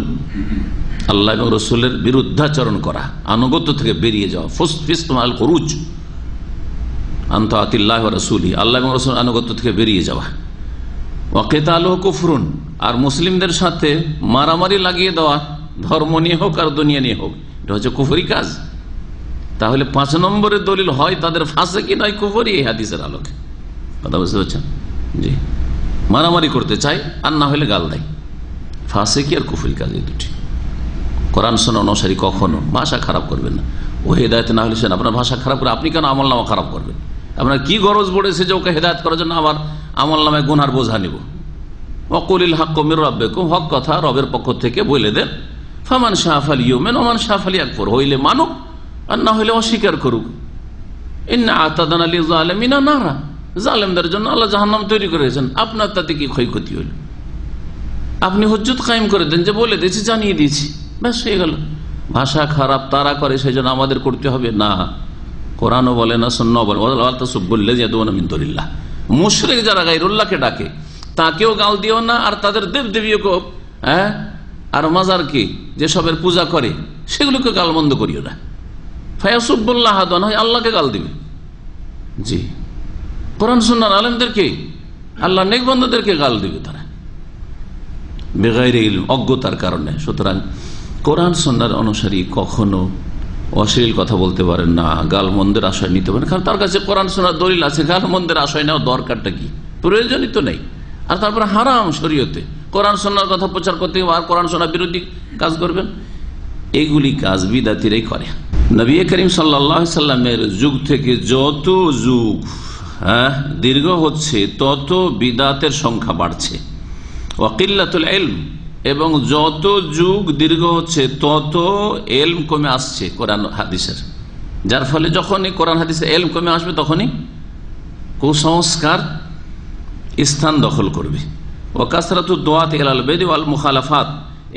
আল্লাহ এবং রাসূলের বিরুদ্ধাচরণ করা, আনুগত্য থেকে বেরিয়ে যাওয়া, ফুসফিস মাল খুরুজ, আন তাআতিল্লাহি ওয়া রাসূলিহি, আল্লাহ এবং রাসূলের আনুগত্য থেকে বেরিয়ে যাওয়া। ওয়া কিতালুহু কুফরুন, আর মুসলিমদের সাথে মারামারি লাগিয়ে দেওয়া, ধর্ম নিয়ে হোক আর দুনিয়া নিয়ে হোক, এটা হচ্ছে কুফরি কাজ। তাহলে 5 নম্বরের দলিল হয় তাদের ফাসিকি নয় কুফরি, এই হাদিসের আলোকে। কথা বুঝতে পারছেন? জি, মারামারি করতে চাই আর না হলে গাল দেয়, ফাসিকি আর কুফরি কাজ এই দুটি। কোরআন শোনা অনুসারী কখনো ভাষা খারাপ করবেন না। ও হেদায়েত না হলে সেন আপনার ভাষা খারাপ করে আপনি কেন আমলনামা খারাপ করবেন? আপনার কি গরজ পড়েছে যে ওকে হেদায়েত করার জন্য আবার আমলনামায় গুনহার বোঝা নিব? ওয়াকুলিল হাক্কু মির রাব্বিকুম, হক কথা রবের পক্ষ থেকে বলে দেন। ফামান শাআ ফালইউমিন ওয়া মান শাআ ফালইয়াকফুর, হইলে মানুক আর না হইলে অস্বীকার করুক। ইন্না আ'তাদনা লিয-যালিমিনা নারা, জালেমদের জন্য আল্লাহ জাহান্নাম তৈরি করেছেন, আপনার তাতে কি ক্ষয়ক্ষতি হইল? আপনি হুজ্জত কায়েম করে দেন যে বলে দিয়েছি, জানিয়ে দিয়েছি, ব্যাস হয়ে গেল। ভাষা খারাপ তারা করে সেই জন্য আমাদের করতে হবে না। কোরআনও বলে না, সুন্নাহও বলে ওয়ালা তাসুব্বুল্লাযিনা ইয়াদউনা মিন দুনিল্লাহ, মুশরিক যারা গায়রুল্লাহকে ডাকে তাকেও গাল দিও না, আর তাদের দেবদেবীকেও, আর মাজারকে যেসবের পূজা করে সেগুলোকে গালমন্দ করিও না। ফায়াসুব্বুল্লাহ আদওয়ান, হয় আল্লাহকে গাল দিবে। জি, কোরআন সুন্নাহর আলেমদেরকে, আল্লাহ নেক বান্দাদেরকে গাল দিবে তারা বেগাইরে ইলম, অজ্ঞতার কারণে। সুতরাং কোরআন সুন্নাহর অনুসারী কখনো অশ্লীল কথা বলতে পারেন না, গালমন্দের আশয় নিতে পারেন, কারণ তার কাছে কোরআন সুন্নাহর দলিল আছে। গালমন্দের আশয় নেওয়ার দরকারটা কি? প্রয়োজনই তো নেই। আর তারপরে হারাম শরীয়তে কোরআন সুন্নাহর কথা প্রচার করতে আর কোরআন সুন্নাহ বিরোধী কাজ করবেন, এইগুলি কাজ বিদাতিরাই করে। নবী করিম সাল্লাল্লাহু আলাইহি সাল্লামের যুগ থেকে যত যুগ দীর্ঘ হচ্ছে তত বিদাতের সংখ্যা বাড়ছে। ওয়া কিল্লাতুল ইলম, এবং যত যুগ দীর্ঘ হচ্ছে তত এলম কমে আসছে কোরআন হাদিসের, যার ফলে যখনই কোরআন হাদিসের এলম কমে আসবে তখনই কুসংস্কার স্থান দখল করবে। ওয়া কাসরাতুদ দুআত ইলাল বিদআ ওয়াল মুখালাফাত,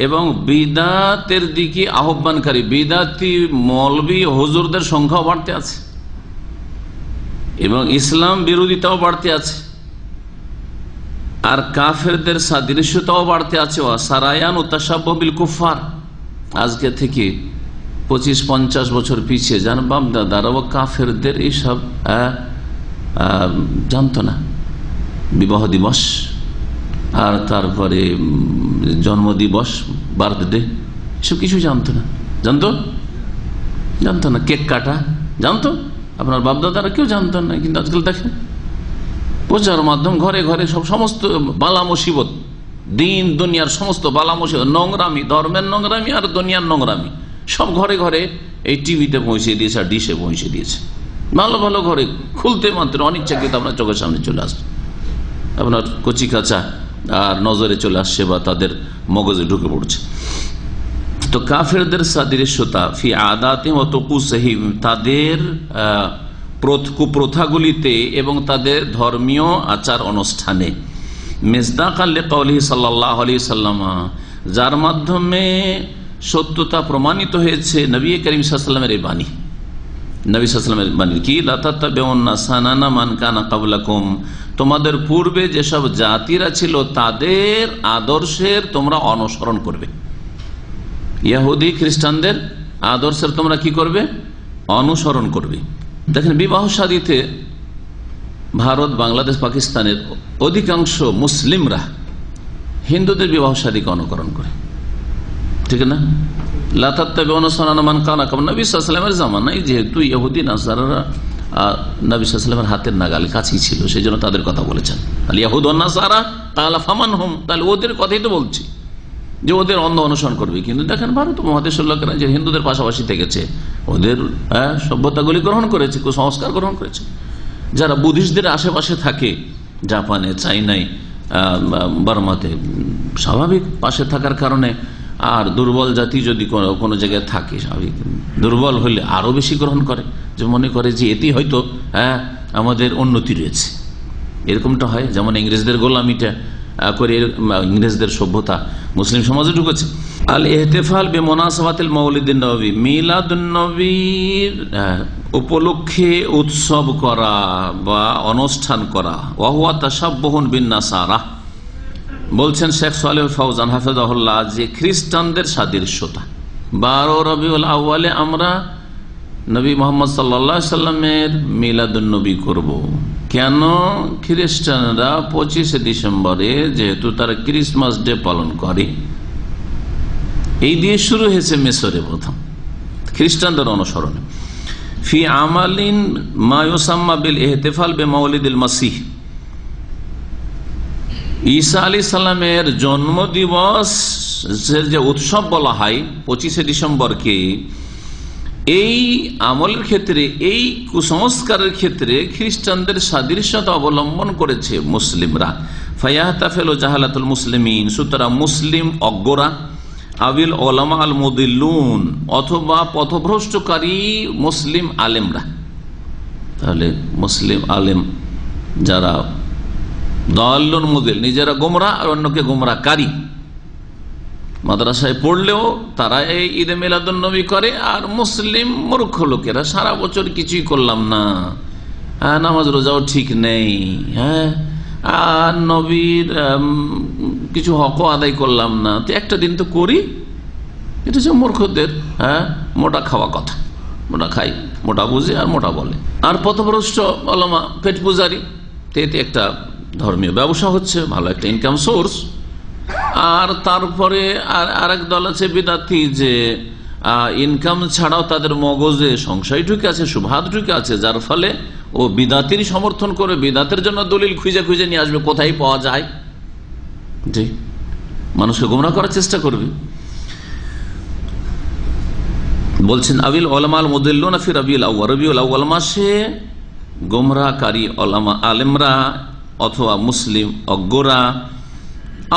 এবং বিদাতের দিকে আহ্বানকারী বিদাতি মৌলবী হুজুরদের সংখ্যাও বাড়তে আছে, এবং ইসলাম বিরোধিতাও বাড়তে আছে, আর কাফেরদের সাদৃশ্যতাও বাড়তে আছে। সারায়ান ও তাশাব্বুহ বিল কুফার, আজকে থেকে 25-50 বছর পিছিয়ে যান, বাপ দাদারাও কাফেরদের এইসব জানতো না। বিবাহ দিবস, আর তারপরে জন্মদিবস, বার্থডে, এসব কিছু জানতো না। জানতো না। কেক কাটা জানতো, আপনার বাপদাদারা কেউ জানতেন না। কিন্তু আজকাল দেখেন প্রচার মাধ্যম, ঘরে ঘরে সমস্ত বালা মুসিবত, দিন দুনিয়ার সমস্ত বালা মুসিবত, নোংরামি, ধর্মের নোংরামি আর দুনিয়ার নোংরামি সব ঘরে ঘরে এই টিভিতে পৌঁছে দিয়েছে আর ডিশে পৌঁছে দিয়েছে। ভালো ভালো ঘরে খুলতে মাত্র অনিচ্ছাকৃত আপনার চোখের সামনে চলে আসছে, আপনার কচি কাঁচা আর নজরে চলে আসছে বা তাদের মগজে ঢুকে পড়ছে। তো কাফেরদের সাদৃশ্যতা ফি আদাতিহিম ওয়া তুকুসিহিম, তাদের কুপ্রথাগুলিতে এবং তাদের ধর্মীয় আচার অনুষ্ঠানে, মিসদাকাল লিকাউলিহি সাল্লাল্লাহু আলাইহি ওয়াসাল্লাম, যার মাধ্যমে সত্যতা প্রমাণিত হয়েছে নবী করিম সাল্লাল্লাহু আলাইহি ওয়াসাল্লামের এই বাণী। নবী সাল্লাল্লাহু আলাইহি ওয়াসাল্লামের বাণী কি, লা তাত্তাবিউন্না সানানা মান কানা ক্বাবলাকুম, তোমাদের পূর্বে যেসব জাতিরা ছিল তাদের আদর্শের তোমরা অনুসরণ করবে। ইহুদি খ্রিস্টানদের আদর্শের তোমরা কি করবে? অনুসরণ করবে। দেখেন, বিবাহ শাদীতে ভারত, বাংলাদেশ, পাকিস্তানের অধিকাংশ মুসলিমরা হিন্দুদের বিবাহ শাদীকে অনুকরণ করে, ঠিক না? লা তাত্তাবিউনা সানানা মান কানা ক্বাবলাকুম, নবী সাল্লাল্লাহু আলাইহি ওয়াসাল্লামের জামানায় যেহেতু ইহুদি নাসারারা নবী সাল্লাল্লাহু আলাইহি ওয়াসাল্লামের হাতের নাগালে কাছেই ছিল, সেই জন্য তাদের কথা বলেছেন। আল ইয়াহুদ ওয়ান নাসারা ক্বালা ফামানহুম, তাহলে ওদের কথাই তো বলছি যে ওদের অন্ধ অনুসরণ করবে। কিন্তু দেখেন ভারত মহাদেশের লোকেরা যে হিন্দুদের পাশাপাশি থেকেছে, ওদের সভ্যতাগুলি গ্রহণ করেছে, কুসংস্কার গ্রহণ করেছে। যারা বুদ্ধিস্টদের আশেপাশে থাকে, জাপানে, চাইনায়, বার্মাতে, স্বাভাবিক পাশে থাকার কারণে, আর দুর্বল জাতি যদি কোনো জায়গায় থাকে, স্বাভাবিক দুর্বল হলে আরো বেশি গ্রহণ করে, যে মনে করে যে এতেই হয়তো আমাদের উন্নতি রয়েছে। এরকমটা হয়, যেমন ইংরেজদের গোলামিটা করে ইংরেজদের সভ্যতা মুসলিম সমাজে ঢুকেছে। আল ইহতিফাল বিমুনাসাবাতিল মাউলিদিন নববী, মিলাদুন নবীর উপলক্ষে উৎসব করা বা অনুষ্ঠান করা। ওয়া হুয়া তাশাব্বুহুন বিন নাসারা, বলছেন শেখ সালেহ ফাউজান হাফেজাহুল্লাহ, যে খ্রিস্টানদের সাদৃশ্যতা। 12 রবিউল আউয়ালে আমরা নবী মোহাম্মদ সাল্লাল্লাহু আলাইহি সাল্লামের মিলাদুন নবী করব। কেন? খ্রিস্টানরা 25শে ডিসেম্বরে যেহেতু তারা ক্রিসমাস ডে পালন করে, এই দিয়ে শুরু হয়েছে মিশরে প্রথম খ্রিস্টানদের অনুসরণে। ফি আমালিন মা ইউসাম্মা বিল ইহতিফাল বিমাউলিদিল মাসিহ, ঈসা আলাইহিস সালামের জন্মদিবস যে উৎসব বলা হয় 25শে ডিসেম্বরকে, এই আমলের ক্ষেত্রে, এই কুসংস্কারের ক্ষেত্রে খ্রিস্টানদের সাদৃশ্যতা অবলম্বন করেছে মুসলিমরা। ফায়াহতাফিল জাহালাতুল মুসলিমিন, সুতরাং মুসলিম অজ্ঞরা, আবিল ওলামা আল মুদিল্লুন, অথবা পথভ্রষ্টকারী মুসলিম আলেমরা। তাহলে মুসলিম আলেম যারা দাল্লুন মুদিল, নিজেরা গোমরা আর অন্যকে গোমরাহকারী, মাদ্রাসায় পড়লেও তারা এই ঈদে মিলাদুন নবী করে। আর মুসলিম মূর্খ লোকেরা সারা বছর কিছুই করলাম না, নামাজ রোজাও ঠিক নেই, আর নবীর কিছু হকও আদায় করলাম না, তো একটা দিন তো করি। এটা হচ্ছে মূর্খদের মোটা খাওয়া কথা, মোটা খাই, মোটা বুঝে আর মোটা বলে। আর পথভ্রষ্ট ওলামা পেট পূজারি, এতে একটা ধর্মীয় ব্যবসা হচ্ছে, ভালো একটা ইনকাম সোর্স। আর তারপরে আরেক দল আছে বিদাতি, যে ইনকাম ছাড়াও তাদের মগজে সংশয় ঢুকে আছে, সুবহাত ঢুকে আছে, যার ফলে ও বিদাতির সমর্থন করে, বিদাতের জন্য দলিল খুঁজে খুঁজে নিয়ে আসবে কোথায় পাওয়া যায়, জি, মানুষকে গোমরাহ করার চেষ্টা করবে। বলছেন আবিল ওলামাল মুদিল্লুনা ফি রবিউল আউয়াল, রবিউল আউয়াল মাসে গোমরাহকারী ওলামা আলেমরা অথবা মুসলিম অজ্ঞরা,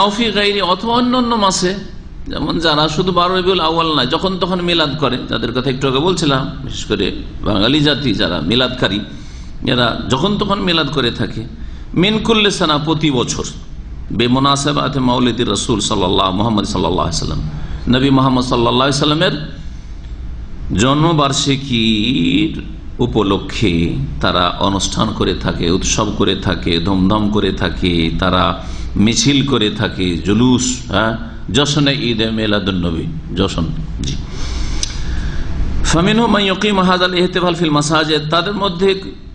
আউফি গাইরি, অথবা অন্য মাসে, যেমন যারা শুধু 12 রবিউল আউয়াল নয়, যখন তখন মিলাদ করে, যাদের কথা একটু আগে বলছিলাম, বিশেষ করে বাঙালি জাতি যারা মিলাদকারী, এরা যখন তখন মিলাদ করে থাকে। মিন কুল্লি সানা, প্রতি বছর, বেমুনাসাবাতে মাউলিদির রাসূল সাল্লাল্লাহু মুহাম্মদ সাল্লাল্লাহু আলাইহি সাল্লাম, নবী মুহাম্মদ সাল্লাল্লাহু আলাইহি সাল্লামের জন্মবার্ষিকীর উপলক্ষে তারা অনুষ্ঠান করে থাকে, উৎসব করে থাকে, ধুমধাম করে থাকে, তারা মিছিল করে থাকে, জুলুস, জশনে ঈদে মিলাদুন নবী, জশন। জি, ফামিনহুম মান ইয়াকিমু হাযাল ইহতিফাল ফিল মাসাজিদ, তাদের মধ্যে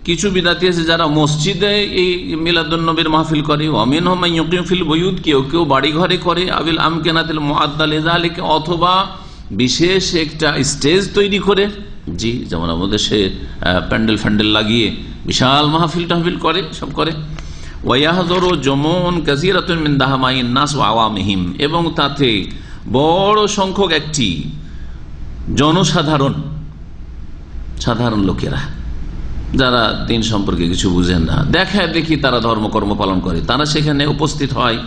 কিছু বিদাতি আছে যারা মসজিদে এই মিলাদুন নবীর মাহফিল করে। ওয়া মিনহুম মান ইয়াকিমু ফিল বুয়ুত, কেউ কেউ বাড়ি ঘরে করে। আবিল আমকিনাতিল মুআদ্দা লিযালিকা, অথবা বিশেষ একটা স্টেজ তৈরি করে, জি, যেমন আমাদের সে প্যান্ডেল ফ্যান্ডেল লাগিয়ে বিশাল মাহফিল টাহফিল করে, সব করে। ওয়াহযুরু জুমুন কাসীরাতুন মিন দাহমাইন নাস ওয়া আওয়ামিহিম, এবং তাতে বড় সংখ্যক একটি জনসাধারণ, সাধারণ লোকেরা যারা দিন সম্পর্কে কিছু বুঝেন না, দেখা দেখি তারা ধর্মকর্ম পালন করে, তারা সেখানে উপস্থিত হয়।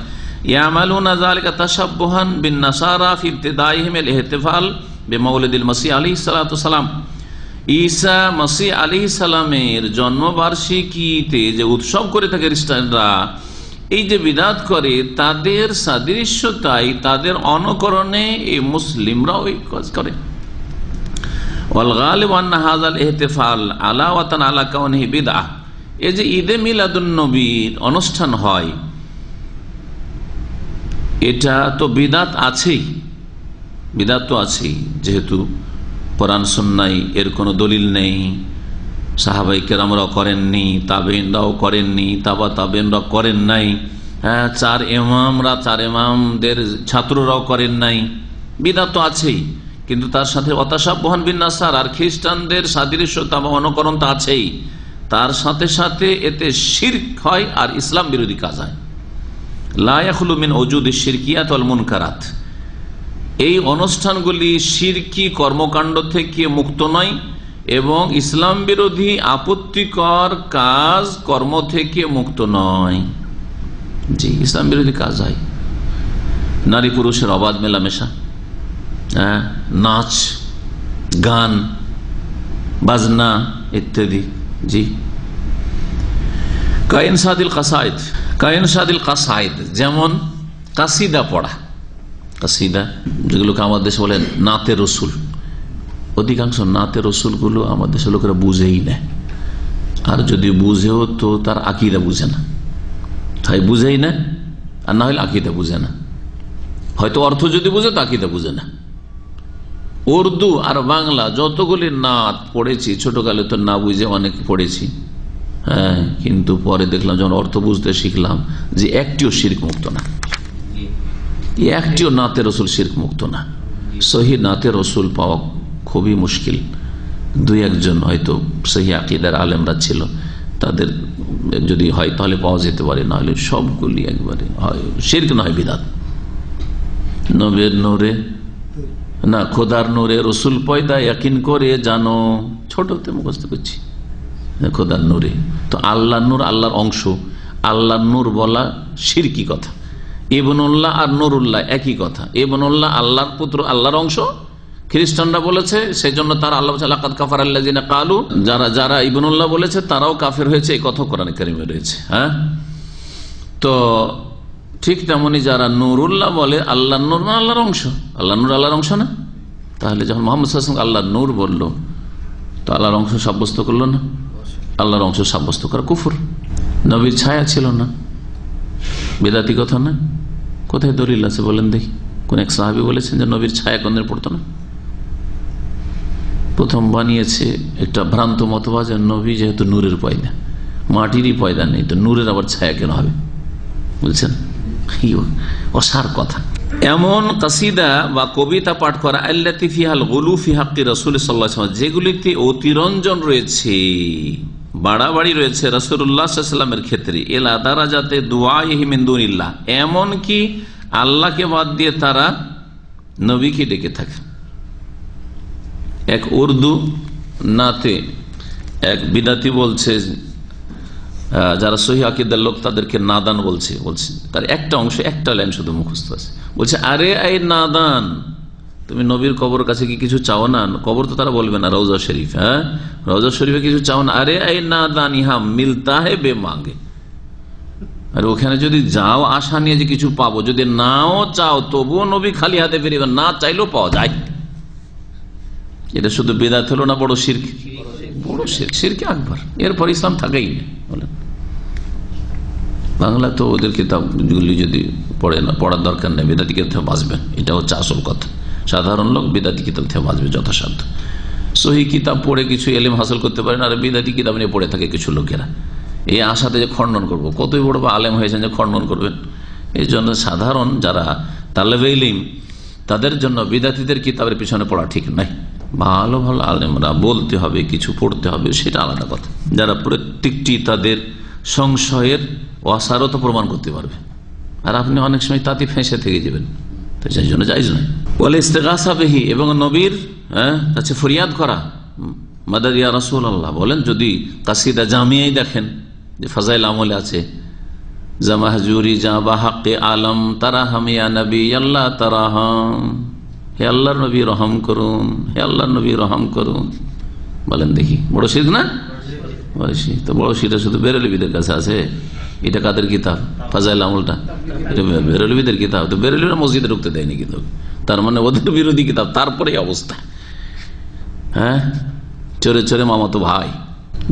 ইয়ামালুনা যালিকা তাশাব্বুহান বিন নাসারা ফি ইবতিদাইহিম আল ইহতিফাল বিমাউলিদিল মাসিহ আলাইহিস সালাতু সালাম, ঈসা মসিহ আলাইহিস সালামের জন্মবার্ষিকীতে যে উৎসব করে থাকে খ্রিস্টানরা, এই যে বিদাত করে, তাদের সাদৃশ্যতাই, তাদের অনুকরণে এই মুসলিমরাও এই কাজ করে। ওয়াল গালিব আন্না হাযাল ইহতিফাল আলাওয়াতান আলা কাউনিহি বিদআহ, এই যে ঈদে মিলাদুন নবীর অনুষ্ঠান হয়, এটা তো বিদাত আছেই, বিদাত তো আছেই, যেহেতু কোরআন সুন্নাহয় এর কোনো দলিল নেই, সাহাবায়ে কেরামরাও করেননি, তাবেঈনরাও করেননি, তাবা তাবেঈনরাও করেন নাই, চার ইমামদের ছাত্ররাও করেন নাই, বিদআত তো আছেই। কিন্তু তার সাথে অতাশাব্বুহান বিন নাসার, আর খ্রিস্টানদের সাদৃশ্যতা বা অনুকরণ তো আছেই, তার সাথে সাথে এতে শিরক হয় আর ইসলাম বিরোধী কাজ হয়। লা ইয়াখলু মিন উজুদিশ শিরকিয়াত ওয়াল মুনকারাত, এই অনুষ্ঠানগুলি শিরকি কর্মকাণ্ড থেকে মুক্ত নয় এবং ইসলাম বিরোধী আপত্তিকর কাজ কর্ম থেকে মুক্ত নয়। জি, ইসলাম বিরোধী কাজ হয়, নারী পুরুষের অবাধ মেলামেশা, নাচ গান বাজনা ইত্যাদি। জি, কায়িনসাদিল কাসাইদ, যেমন কাসিদা পড়া, কাসিদা যেগুলোকে আমাদের দেশে বলেন নাতে রসুল, অধিকাংশ নাতে রসুলগুলো আমাদের দেশের লোকেরা বুঝেই না, আর যদি বুঝেও তো তার আকীদা বুঝে না, তাই বুঝেই না, আর না হলে আকীদা বুঝে না, হয়তো অর্থ যদি বুঝে তো আকীদা বুঝে না। উর্দু আর বাংলা যতগুলি নাত পড়েছি, ছোটকালে তো না বুঝে অনেক পড়েছি, হ্যাঁ, কিন্তু পরে দেখলাম যখন অর্থ বুঝতে শিখলাম যে একটিও শিরক মুক্ত না, একটিও নাতে রসুল শিরক মুক্ত না। সহি নাতে রসুল পাওয়া খুবই মুশকিল। দুই একজন হয়তো সহি আকিদার আলেমরা ছিল, তাদের যদি হয় তাহলে পাওয়া যেতে পারে, না হলে সবগুলি একবারে হয় শিরক নয় বিদআত। নবের নূরে না খোদার নূরে রসুল পয়দা ইয়াকিন করে জানো, ছোটতে মুখস্থ করছি খোদার নূরে। তো আল্লাহ নূর আল্লাহর অংশ, আল্লাহ নূর বলা শিরকি কথা। ইবনুল্লাহ আর নুরুল্লাহ একই কথা। ইবনুল্লাহ আল্লাহর পুত্র, আল্লাহর অংশ, খ্রিস্টানরা বলেছে, সেই জন্য তারা আল্লাহ লাকাদ কাফারা আল্লাযিনা ক্বালু, যারা ইবনুল্লাহ বলেছে তারাও কাফের হয়েছে, এই কথা কোরআনে কারিমে রয়েছে। হ্যাঁ, তো ঠিক তেমনি যারা নুরুল্লাহ বলে, আল্লাহ নূর না আল্লাহর অংশ, আল্লাহ নূর আল্লাহর অংশ না, তাহলে যখন মুহাম্মদ সাল্লাল্লাহু আলাইহি ওয়াসাল্লাম আল্লাহ নূর বললো তো আল্লাহর অংশ সাব্যস্ত করলো না? আল্লাহর অংশ সাব্যস্ত করা কুফর। নবীর ছায়া ছিল না, বেদাতি কথা না? কোথায় দলিল আছে বলেন দেখি? কোন এক সাহাবী বলেছেন যে নবীর ছায়া কোনদিন পড়তো না? প্রথম বানিয়েছে একটা ভ্রান্ত মতবাদ, নবী যেহেতু নূরের পয়দা, মাটিরই পয়দা নেই, তো নূরের আবার ছায়া কেন হবে? বুঝছেন, অসার কথা। এমন কাসিদা বা কবিতা পাঠ করা আল্লাতী ফিহাল গুলু ফি হাক্কি রাসূল সাল্লাল্লাহু আলাইহি ওয়াসাল্লাম, যেগুলিতে অতিরঞ্জন রয়েছে, বাড়াবাড়ি রয়েছে রাসূলুল্লাহ সাল্লাল্লাহু আলাইহি ওয়াসাল্লামের ক্ষেত্রে, এলা দারাজাতে দুআইহি মিন দুনিল্লাহ, এমন কি আল্লাহকে বাদ দিয়ে তারা নবীকে ডেকে থাকে। এক উর্দু নাতে এক বিদাতি বলছে, যারা সহি আকীদার লোক তাদেরকে নাদান বলছে, তার একটা অংশ, একটা লাইন শুধু মুখস্থ আছে, বলছে আরে এই নাদান, তুমি নবীর কবর কাছে কি কিছু চাও না? কবর তো তারা বলবে না, রওজা শরীফ, হ্যাঁ রওজা শরীফে কিছু চাও না? আরে এই নাদান ইহা মিলতা হে বে মাঙ্গে, আর ওখানে যদি যাও আশা নিয়ে যে কিছু পাবো, যদি নাও চাও তবুও নবী খালি হাতে ফিরিবে, না চাইলেও পাওয়া যায়। এটা শুধু বিদআত হলো না বড় শিরক? বড় শিরক, শিরকে আকবার। এরপর ইসলাম থাকেই না। বলেন, বাংলা তো ওদের কিতাবগুলি যদি পড়ে না, পড়ার দরকার নেই, বিদাতি কিতাব বাঁচবেন, এটা হচ্ছে আসল কথা। সাধারণ লোক বিদাতি কিতাব থেকে বাঁচবে যথাসাধ্য। সহি কিতাব পড়ে কিছু এলেম হাসিল করতে পারেন, আর বিদাতি কিতাব নিয়ে পড়ে থাকে কিছু লোকেরা, এই আশাতে যে খণ্ডন করবো, কতই বড় আলেম হয়েছেন যে খণ্ডন করবেন। এই জন্য সাধারণ যারা তালেবে ইলম, তাদের জন্য বিদাতিদের কিতাবের পিছনে পড়া ঠিক নাই। ভালো ভালো আলেমরা বলতে হবে, কিছু পড়তে হবে, সেটা আলাদা কথা। যারা প্রত্যেকটি তাদের সংশয়ের অসারতা প্রমাণ করতে পারবে, আর আপনি অনেক সময় তাতে ফেঁসে থেকে যাবেন, তো সেই জন্য জায়েজ নয়। বলে ইস্তেগাসা বিহি, এবং নবীর কাছে ফরিয়াদ করা, মাদাদ ইয়া রাসূলুল্লাহ বলেন। যদি কাসিদা জামিয়াই দেখেন যে ফাজাইল আমলে আছে, জামাহজুরি জা বা হাক্কে আলম তারাহাম ইয়া নবী আল্লাহ তারাহাম, হে আল্লাহর নবী রহম করুন, হে আল্লাহর নবী রহম করুন। বলেন দেখি, বড় শিরক না? তো বড় শিরক শুধু বেরেলবিদের কাছে আছে। এটা কাদের কিতাব? ফাজাইল আমলটা এটা বেরেলবিদের কিতাব। তো বেরেলবিরা মসজিদে ঢুকতে দেয়নি কিতাব, তার মানে ওদের বিরোধী কিতাব। তারপরে অবস্থা, হ্যাঁ, চোরে চোরে মামাতো ভাই,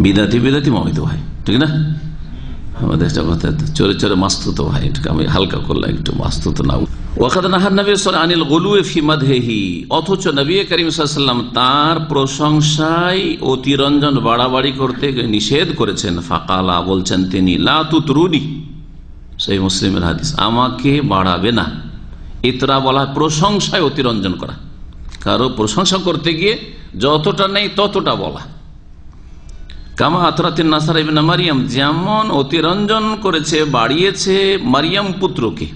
বিদাতি বিদাতি মামিতো ভাই, ঠিক না? আমাদের কথা চোরে চোরে মাস্তুত ভাই, এটাকে আমি হালকা করলাম একটু, মাস্তুত না। অথচ নবী করিম সাল্লাল্লাহু আলাইহি ওয়াসাল্লাম তার প্রশংসায় অতিরঞ্জন বাড়াবাড়ি করতে নিষেধ করেছেন। ফাকালা, বলছেন তিনি, লা তুতরুনি, সেই মুসলিমের হাদিস, আমাকে বাড়াবে না। ইতরা বলা প্রশংসায় অতিরঞ্জন করা, কারো প্রশংসা করতে গিয়ে যতটা নেই ততটা বলা। কামা আতরাতিন নাসারা ইবনে মারিয়াম, যেমন অতিরঞ্জন করেছে, বাড়িয়েছে মারিয়াম পুত্রকে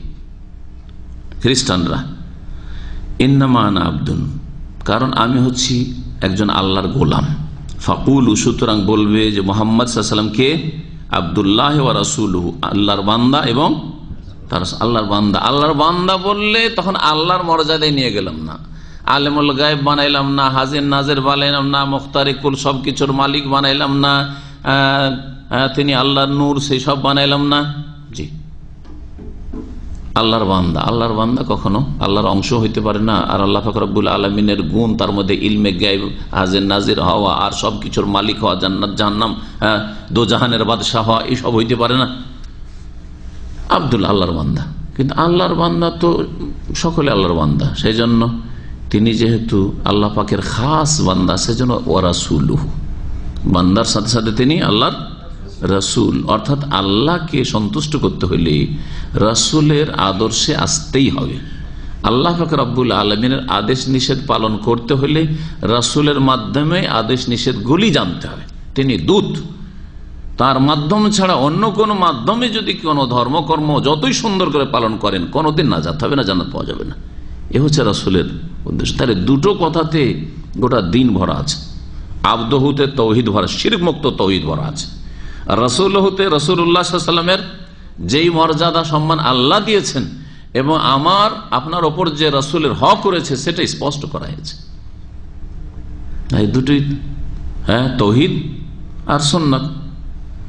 খ্রিস্টানরা। ইন্নামা আনা আব্দুন, কারণ আমি হচ্ছি একজন আল্লাহর গোলাম। ফাকুলু, সুতরাং বলবে যে মুহাম্মদ সাল্লাল্লাহু আলাইহি ওয়াসাল্লাম কে? আব্দুল্লাহ ওয়া রাসূলুহু, আল্লাহর বান্দা এবং তার আল্লাহর বান্দা। আল্লাহর বান্দা বললে তখন আল্লাহর মর্যাদায় নিয়ে গেলাম না, আলেমুল গায়েব বানাইলাম না, হাজির নাজের বানাইলাম না, মুখতারে কুল সবকিছুর মালিক বানাইলাম না, তিনি আল্লাহর নূর সেই সব বানাইলাম না। জি, আল্লাহর বান্দা। আল্লাহর বান্দা কখনো আল্লাহর অংশ হইতে পারে না। আর আল্লাহ পাক রব্বুল আলামিনের গুণ, তার মধ্যে ইলমে গায়েব, হাজির নাজির হওয়া, আর সবকিছুর মালিক হওয়া, জান্নাত জাহান্নাম, দোজাহানের বাদশাহ হওয়া, এইসব হইতে পারে না। আব্দুল আল্লাহর বান্দা, কিন্তু আল্লাহর বান্দা তো সকলে আল্লাহর বান্দা। সেই জন্য তিনি যেহেতু আল্লাহ পাকের খাস বান্দা, সেজন্য ওয়া রাসূলুহু, বান্দার সাথে সাথে তিনি আল্লাহর রাসূল। অর্থাৎ আল্লাহকে সন্তুষ্ট করতে হলে রাসূলের আদর্শে আসতেই হবে। আল্লাহ পাক রব্বুল আলামিনের আদেশ নিষেধ পালন করতে হলে রাসূলের মাধ্যমে আদেশ নিষেধগুলি জানতে হবে। তিনি দূত, তার মাধ্যম ছাড়া অন্য কোন মাধ্যমে যদি কোনো ধর্মকর্ম যতই সুন্দর করে পালন করেন, কোনোদিন নাজাত হবে না, জান্নাত পাওয়া যাবে না। এ হচ্ছে রাসূলের উদ্দেশ্য। তাহলে দুটো কথাতে গোটা দিন ভরা আছে। আবদহুতে তৌহিদ ভরা, শিরক মুক্ত তৌহিদ ভরা আছে। আর রাসূল হতে রাসূলুল্লাহ সাল্লাল্লাহু আলাইহি ওয়াসাল্লামের যেই মর্যাদা সম্মান আল্লাহ দিয়েছেন এবং আপনার ওপর যে রাসূলের হক করেছে সেটা স্পষ্ট করা হয়েছে। এই দুটোই, তৌহিদ আর সুন্নাত,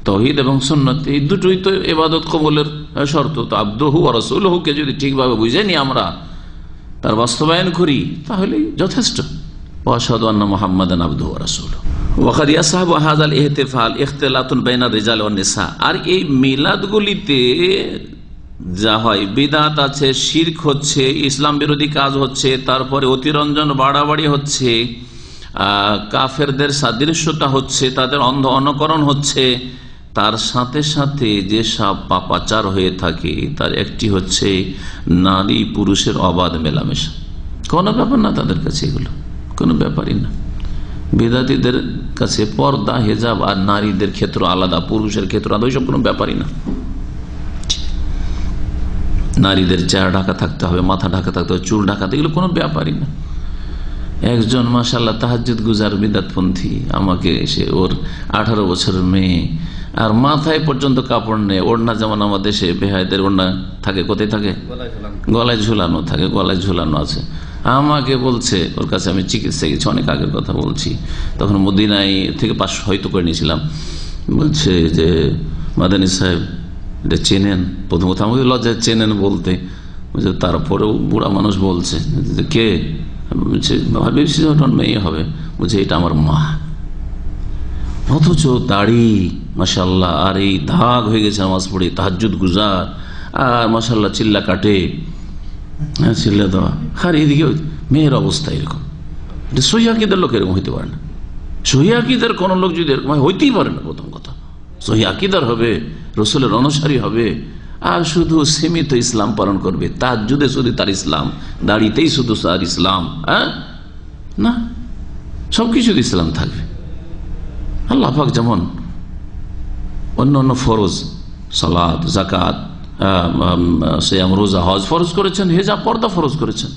তৌহিদ এবং সুন্নাত, এই দুটোই তো ইবাদত কবুলের শর্ত। তো আবদুহু ওয়া রাসূলুহুকে যদি ঠিকভাবে বুঝে নি আমরা, তার বাস্তবায়ন করি, তাহলেই যথেষ্ট। ওয়া আশহাদু আন্না মুহাম্মাদান আবদুহু ওয়া রাসূলুহু। ওয়াকাদ ইয়াসহাবু হাযাল ইহতিফাল ইখতিলাতুন বাইনা রিজাল ওয়ান নিসা। আর এই মিলাদগুলিতে যা হয়, বিদআত আছে, শিরক হচ্ছে, ইসলাম বিরোধী কাজ হচ্ছে, তারপরে অতিরঞ্জন বাড়াবাড়ি হচ্ছে, কাফেরদের সাদৃশ্যতা হচ্ছে, তাদের অন্ধ অনুকরণ হচ্ছে, তার সাথে সাথে যে সব পাপাচার হয়ে থাকে তার একটি হচ্ছে নারী পুরুষের অবাধ মেলামেশা। কোনো ব্যাপার না তাদের কাছে, এগুলো কোনো ব্যাপারই না। বিদাতীদের কাছে পর্দা, হেজাব আর নারীদের ক্ষেত্র আলাদা, পুরুষের ক্ষেত্র আলাদা, ওইসব কোনো ব্যাপারই না। নারীদের চেহারা ঢাকা থাকতে হবে, মাথা ঢাকা থাকতে হবে, চুল ঢাকা, এগুলো কোনো ব্যাপারই না। একজন মাশাআল্লাহ তাহাজ্জুদ গুজার বিদআতপন্থী আমাকে এসে, ওর 18 বছরের মেয়ে, আর মাথায় পর্যন্ত কাপড় নেই, ওড়না যেমন আমাদের দেশে বেহায়দের ওড়না থাকে, কোথায় থাকে, গলায় ঝুলানো থাকে, গলায় ঝুলানো আছে। আমাকে বলছে, ওর কাছে আমি চিকিৎসায় গেছি, অনেক আগের কথা বলছি, তখন মদিনায় থেকে 500 হয়তো করে নিয়েছিলাম। বলছে যে মাদানী সাহেব এটা চেনেন? প্রথমত আমাকে লজ্জায় চেনেন বলতে, তারপরেও বুড়া মানুষ বলছে যে কে? বলছে ভাবছি মেয়ে হবে। বলছে এটা আমার মা। অথচ দাড়ি মাশাআল্লাহ, আর এই দাগ হয়ে গেছে নামাজ পড়ে, তাহাজ্জুদ গুজার, আর মাশাআল্লাহ চিল্লা কাটে, চিল্লা দেওয়া, আর এদিকে মেয়ের অবস্থা এরকম। এটা সহিহ আকীদার লোক এরকম হইতে পারে না। সহিহ আকীদার কোন লোক যদি এরকম হইতেই পারে না। প্রথম কথা, সহিহ আকীদার হবে, রাসূলের অনুসারী হবে, আর শুধু সীমিত ইসলাম পালন করবে, তাহাজ্জুদে শুধু তার ইসলাম, দাড়িতেই শুধু তার ইসলাম, না, সবকিছুতে ইসলাম থাকবে। আল্লাহ পাক যেমন অন্য অন্য ফরজ, সালাত, যাকাত, সিয়াম, রোজা, হজ ফরজ করেছেন, হেজাব পর্দা ফরজ করেছেন,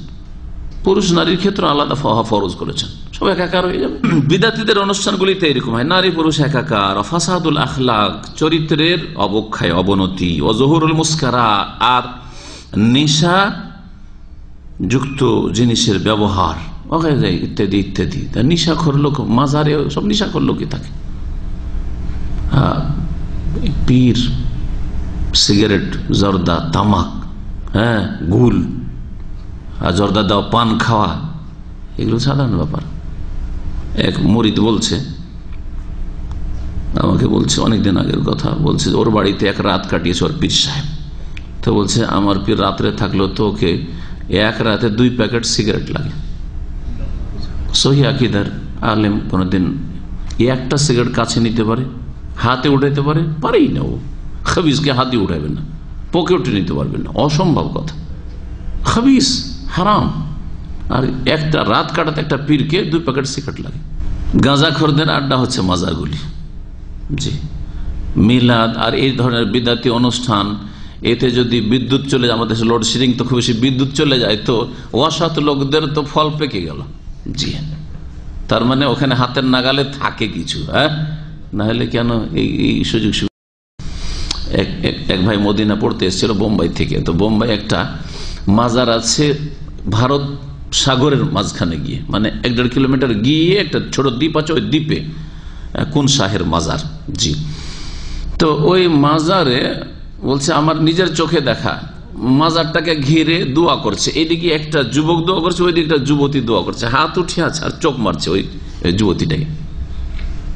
পুরুষ নারীর ক্ষেত্রে আলাদা ফরজ করেছেন, সব একাকার হয়ে যাবে। বিদাতীদের অনুষ্ঠানগুলিতে এরকম হয়, নারী পুরুষ একাকার, ফাসাদুল আখলাক, চরিত্রের অবক্ষয়, অবনতি, ওযুহুরুল মুসকারা, আর নেশা যুক্ত জিনিসের ব্যবহার, ইত্যাদি ইত্যাদি। নেশাখোর লোক মাজারে, সব নেশাখোর লোকই থাকে। পীর, সিগারেট, জর্দা, তামাক, গুল, আর জর্দা দেওয়া, পান খাওয়া, এগুলো সাধারণ ব্যাপার। এক মুরিদ বলছে, আমাকে বলছে, অনেকদিন আগের কথা বলছে, ওর বাড়িতে এক রাত কাটিয়েছে ওর পীর সাহেব। তো বলছে আমার পীর রাত্রে থাকলো তো ওকে এক রাতে 2 প্যাকেট সিগারেট লাগে। সহিহ আকীদার আলেম কোনদিন একটা সিগারেট কাছে নিতে পারে, হাতে উঠাইতে পারে? পারেই না। ও খাবিজকে হাতে উঠাবে না, পকেটে নিতে পারবে না, অসম্ভব কথা। খাবিজ, হারাম। আর একটা রাত কাটাতে একটা পীরকে 2 প্যাকেট সিগারেট লাগে। গাঁজাখোরদের আড্ডা হচ্ছে মাজারগুলি। জি, মিলাদ আর এই ধরনের বিদাতি অনুষ্ঠান, এতে যদি বিদ্যুৎ চলে যায়, আমাদের লোডশেডিং তো খুব বেশি, বিদ্যুৎ চলে যায় তো অসৎ লোকদের তো ফল পেকে গেল। জি, তার মানে ওখানে হাতের নাগালে থাকে কিছু, না হলে কেন এই সুযোগ সুবিধা। এক ভাই মদিনা পড়তে এসেছিল বোম্বাই থেকে। তো বোম্বাই একটা মাজার আছে ভারত সাগরের মাঝখানে গিয়ে, মানে 1-1.5 কিলোমিটার গিয়ে একটা ছোট দ্বীপ আছে, ওই দ্বীপে কোন শাহের মাজার। জি, তো ওই মাজারে বলছে আমার নিজের চোখে দেখা, মাজারটাকে ঘিরে দোয়া করছে। এইদিকে একটা যুবক দোয়া করছে, ওইদিকে একটা যুবতী দোয়া করছে, হাত উঠিয়ে আছে আর চোখ মারছে ওই যুবতীটাকে।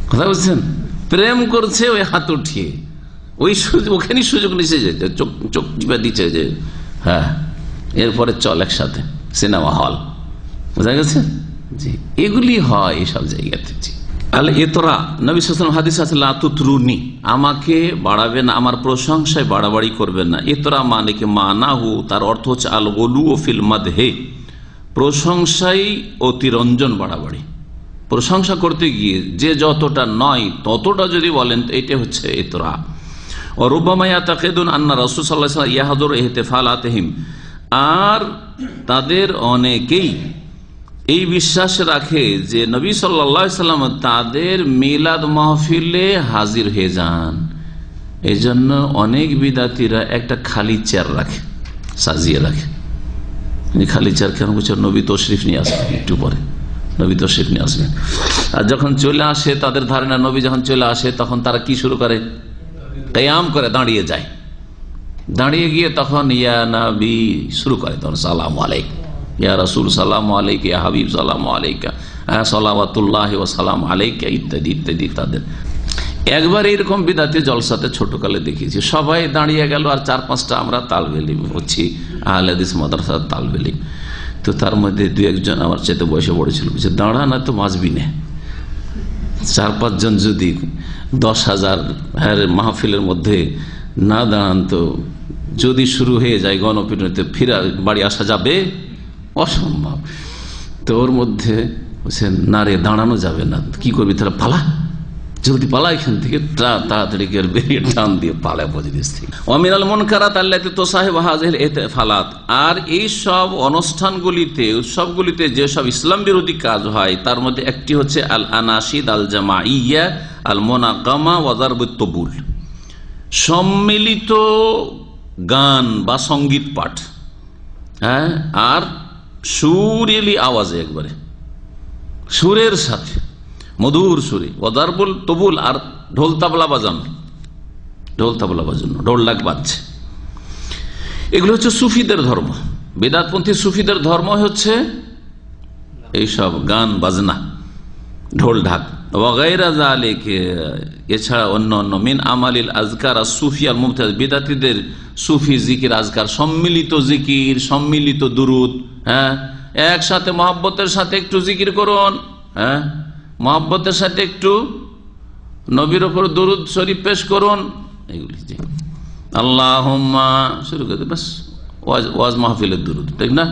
কথা বলছেন, প্রেম করছে ওই হাত উঠিয়ে, ওই ওখানে সুযোগ নিচে যেতে, চোখ চিপা দিচ্ছে যে হ্যাঁ এরপরে চল একসাথে সিনেমা হল। বোঝা গেছে? জি, এগুলি হয় এসব জায়গাতে। জি, আল ইতরা, নবী সাল্লাল্লাহু আলাইহি ওয়াসাল্লাম হাদিস আছে, লা তুতরুনি, আমাকে বাড়াবে না, আমার প্রশংসায় বাড়াবাড়ি করবেন না। ইতরা মানে কি মানাহু, তার অর্থ হচ্ছে আল গুলু ফিল মাদহে, প্রশংসায় অতিরঞ্জন বাড়াবাড়ি। প্রশংসা করতে গিয়ে যে যতটা নয় ততটা যদি বলেন, এটা হচ্ছে ইতরা। ও রুব্বামা ইয়াতাকিদুন আন্না রাসূল সাল্লাল্লাহু আলাইহি ওয়াসাল্লাম ইয়াহযুরু ইহতিফালাতিহিম, আর তাদের অনেকেই এই বিশ্বাস রাখে যে নবী সাল্লাল্লাহু আলাইহি ওয়াসাল্লাম তাদের মিলাদ মাহফিলে হাজির হয়ে যান। এই জন্য অনেক বিদাতিরা একটা খালি চেয়ার রাখে, সাজিয়ে রাখে। খালি চেয়ার কেন বলছে? নবী তশরিফ নিয়ে আসবেন, একটু পরে নবী তশরিফ নিয়ে আসবেন। আর যখন চলে আসে, তাদের ধারণা নবী যখন চলে আসে তখন তারা কি শুরু করে? কিয়াম করে দাঁড়িয়ে যায়। দাঁড়িয়ে গিয়ে তখন ইয়া নবী শুরু করে, তখন সালামু আলাইকুম, ইয়া রাসূল সালামু আলাইকা, ইয়া হাবিব সালামু আলাইকা, সালাওয়াতুল্লাহি ওয়া সালামু আলাইকা, ইত্যাদি ইত্যাদি। তাদের একবার এইরকম বিদাতি জলসাতে ছোটকালে দেখিয়েছি, সবাই দাঁড়িয়ে গেল আর 4-5টা আমরা তালবে ইলম হচ্ছি, আহলে হাদিস মাদ্রাসার তালবে ইলম। তো তার মধ্যে 2-1 জন আমার চেয়ে বয়সে বড় ছিল, বলছে দাঁড়া না তো বাঁচবি না। 4-5 জন যদি 10,000 মাহফিলের মধ্যে না দাঁড়ান, তো যদি শুরু হয়ে যায় গণপিটুনিতে, ফিরা বাড়ি আসা যাবে? অসম্ভব। তো ওর মধ্যে বলছে না রে, দাঁড়ানো যাবে না, কি করবি তাহলে? পালা, জলদি পালা এখান থেকে, তাড়াতাড়ি বেরিয়ে টান দিয়ে পালা মজলিস থেকে। ওয়ামিনাল মুনকারাত আল্লাতী তুসাহিবু হাযিহিল ইহতিফালাত, আর এই সব অনুষ্ঠানগুলিতে, উৎসবগুলিতে যেসব ইসলাম বিরোধী কাজ হয় তার মধ্যে একটি হচ্ছে আল আনাশিদ আল জামাইয়া আল মুনাগামা ওয়া যারবুত তুবুল, সম্মিলিত গান বা সঙ্গীত পাঠ, হ্যাঁ, আর সুরেলি আওয়াজে, একবারে সুরের সাথে, মধুর সুরে, ওয়াদারবুল তবুল, আর ঢোল তাবলা বাজানো, ঢোল তাবলা বাজানো, ঢোল ডাক বাজছে। এগুলো হচ্ছে সুফিদের ধর্ম। বেদাতপন্থী সুফিদের ধর্ম হচ্ছে এইসব গান বাজনা, ঢোল ঢাক। ওয়াগাইরা যালিক, এছাড়া অন্য অন্য মিন আমালিল আজকার সুফি আল মুবতাদি, বেদাতীদের সুফি জিকির আজকার, সম্মিলিত জিকির, সম্মিলিত দুরুদ, হ্যাঁ, একসাথে মহব্বতের সাথে একটু জিকির করুন, হ্যাঁ, মহব্বতের সাথে একটু নবীর ওপর দুরুদ শরীফ পেশ করুন, এগুলি যে আল্লাহুম্মা শুরু করে, বাস ওয়াজ মাহফিলের দুরুদ, ঠিক না?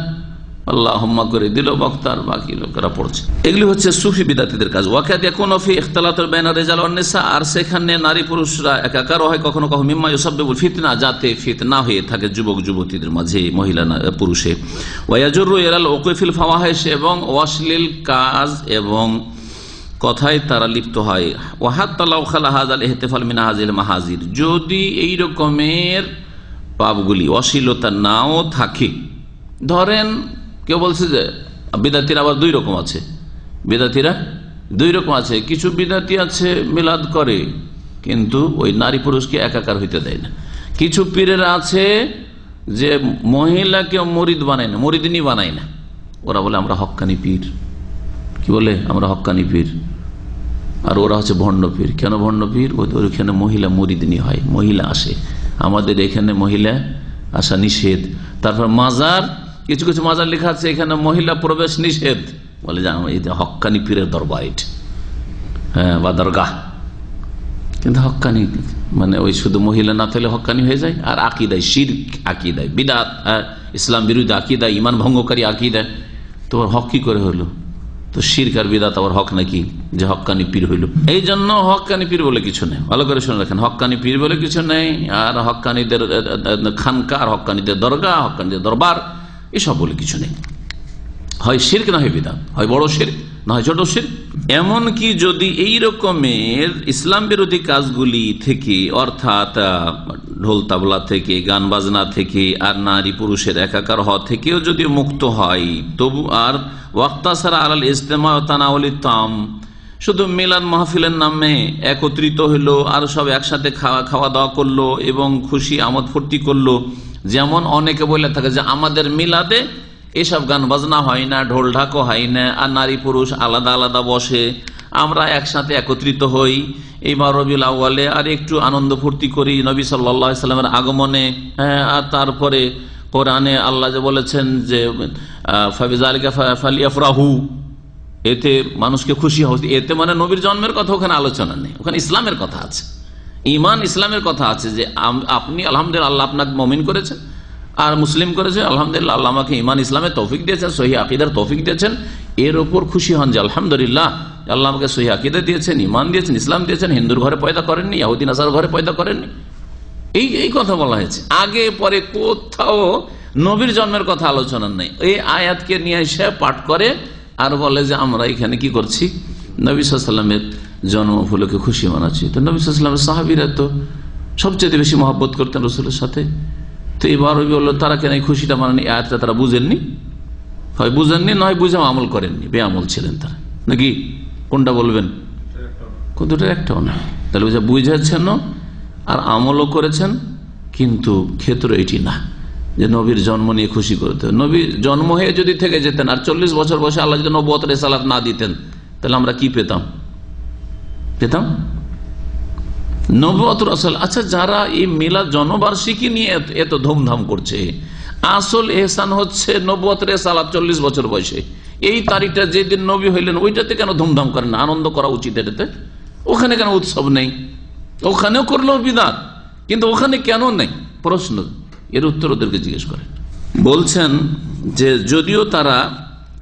আল্লাহুম্মা করে দিল বক্তার, বাকি লোকেরা পড়ছে। এগুলি হচ্ছে সুফি বিদাতীদের কাজ। ওয়াকাদ ইয়াকুনু ফি ইখতিলাতুল বাইনা রিজাল ওয়ান নিসা, আর সেখানে নারী পুরুষরা একাকার হয় কখনো কখনো, মিম্মা ইউসাব্বিবুল ফিতনা, যাতে ফিতনা হয়ে থাকে যুবক যুবতীদের মাঝে, মহিলা পুরুষে। ওয়া ইয়াজুরু ইলাল উকুফিল ফাওয়াহিশ, এবং অশ্লীল কাজ এবং কথায় তারা লিপ্ত হয়। ওয়া হাত্তা লাউ খালা হাযাল ইহতিফাল মিন হাযিল মাহাজির, যদি এই রকমের পাপগুলি, অশ্লীলতা নাও থাকে। ধরেন কেউ বলছে যে বিদাতিরা আবার 2 রকম আছে, বিদাতিরা 2 রকম আছে। কিছু বিদাতি আছে মিলাদ করে কিন্তু ওই নারী পুরুষকে একাকার হইতে দেয় না। কিছু পীরেরা আছে যে মহিলাকে মুরিদ বানায় না, মুরিদিনী বানায় না। ওরা বলে আমরা হক্কানি পীর, কি বলে? আমরা হক্কানি পীর। আর ওরা হচ্ছে ভণ্ড পীর। কেন ভণ্ড পীর? ওইখানে মহিলা মুরিদিনী হয়, মহিলা আসে। আমাদের এখানে মহিলা আসা নিষেধ। তারপর মাজার, কিছু কিছু মাজার লেখা আছে এখানে মহিলা প্রবেশ নিষেধ, বলে যে হক্কানি পীরের দরবার এটা, হ্যাঁ, বা দরগাহ। কিন্তু হক্কানি মানে ওই শুধু মহিলা না থাকলে হক্কানি হয়ে যায়। আর আকিদায় শিরক, আকিদায় বিদআত, ইসলাম বিরোধী আকিদায়, ইমান ভঙ্গকারী আকিদায়, তোমার হক কি করে হইলো? তো শিরক আর বিদআত আবার হক নাকি যে হক্কানি পীর হইল? এই জন্য হক্কানি পীর বলে কিছু নেই, ভালো করে শুনে রাখেন। হক্কানি পীর বলে কিছু নেই। আর হক্কানিদের খানকা, আর হক্কানিদের দরগা, হক্কানিদের দরবার, এসব বলে কিছু নেই। হয় শিরক না হয় বিদআত, হয় বড় শিরক না হয় ছোট শিরক। এমনকি যদি এই রকমের ইসলাম বিরোধী কাজগুলি থেকে, অর্থাৎ ঢোল তাবলা থেকে, গান বাজনা থেকে, আর নারী পুরুষের একাকার হওয়া থেকেও যদি মুক্ত হয়, তবু আর ওয়াক্তাসারা আলাল ইজতিমা ওয়া তানাউলি তাম, শুধু মিলাদ মাহফিলের নামে একত্রিত হইলো আর সব একসাথে খাওয়া দাওয়া করলো এবং খুশি আমোদ ফুর্তি করলো। যেমন অনেকে বলে থাকে যে আমাদের মিলাদে এসব গান বাজনা হয় না, ঢোল ঢাকও হয় না, আর নারী পুরুষ আলাদা আলাদা বসে, আমরা একসাথে একত্রিত হই এইবার রবিউল আউয়ালে, আর একটু আনন্দ ফুর্তি করি নবী সাল্লাল্লাহু আলাইহি সাল্লামের আগমনে, আর তারপরে কোরআনে আল্লাহ যে বলেছেন যে ফাবিযালিকা ফালিয়াফরাহু, এতে মানুষকে খুশি হচ্ছে, এতে মানে নবীর জন্মের কথা ওখানে আলোচনা নেই, ওখানে ইসলামের কথা আছে, ঈমান ইসলামের কথা আছে, যে আপনি আলহামদুলিল্লাহ আল্লাহ আপনাকে মুমিন করেছেন আর মুসলিম করেছেন, আলহামদুলিল্লাহ আল্লাহ আমাকে ঈমান ইসলামের তৌফিক দিয়েছেন, সহিহ আকীদার তৌফিক দিয়েছেন, এর ওপর খুশি হন যে আলহামদুলিল্লাহ আল্লাহ আমাকে সহিহ আকীদা দিয়েছেন, ঈমান দিয়েছেন, ইসলাম দিয়েছেন, হিন্দুর ঘরে পয়দা করেননি, ইহুদি নাসারার ঘরে পয়দা করেননি। এই কথা বলা হয়েছে। আগে পরে কোথাও নবীর জন্মের কথা আলোচনা নেই। এই আয়াতকে নিয়ে এসে পাঠ করে আর বলে যে আমরা এখানে কি করছি, নবী সাল্লাল্লাহু আলাইহি ওয়াসাল্লামের জন্ম উপলক্ষে খুশি মানাচ্ছি। তো নবী সাল্লাল্লাহু আলাইহি ওয়াসাল্লামের সাহাবীরা তো সবচেয়ে বেশি মহব্বত করতেন রাসূলের সাথে, তো এবার বললো তারা কেন এই খুশিটা মানেনি, আয়াতটা তারা বুঝেননি, হয় বুঝেননি নয় বুঝেও আমল করেননি, বেআমল ছিলেন তারা, নাকি কোনটা বলবেন? দুটোর একটাও না। তাহলে বুঝেছেন আর আমলও করেছেন, কিন্তু ক্ষেত্র এটি না যে নবীর জন্ম নিয়ে খুশি করতে। নবীর জন্ম হয়ে যদি থেকে যেতেন আর 40 বছর বয়সে আল্লাহ যদি নবুয়ত রিসালাত না দিতেন, তাহলে আমরা কি পেতাম? নবুয়ত রাসূল। আচ্ছা, যারা এই মিলাদ জন্মবার্ষিকী নিয়ে এত ধুমধাম করছে, আসল এহসান হচ্ছে নবুয়ত রিসালাত 40 বছর বয়সে, এই তারিখটা যেদিন নবী হইলেন ওইটাতে কেন ধুমধাম করেন না? আনন্দ করা উচিত এটাতে। ওখানে কেন উৎসব নেই? ওখানেও করলেও বিদাত, কিন্তু ওখানে কেন নেই? প্রশ্ন, এর উত্তর ওদেরকে জিজ্ঞেস করেন। বলছেন যে যদিও তারা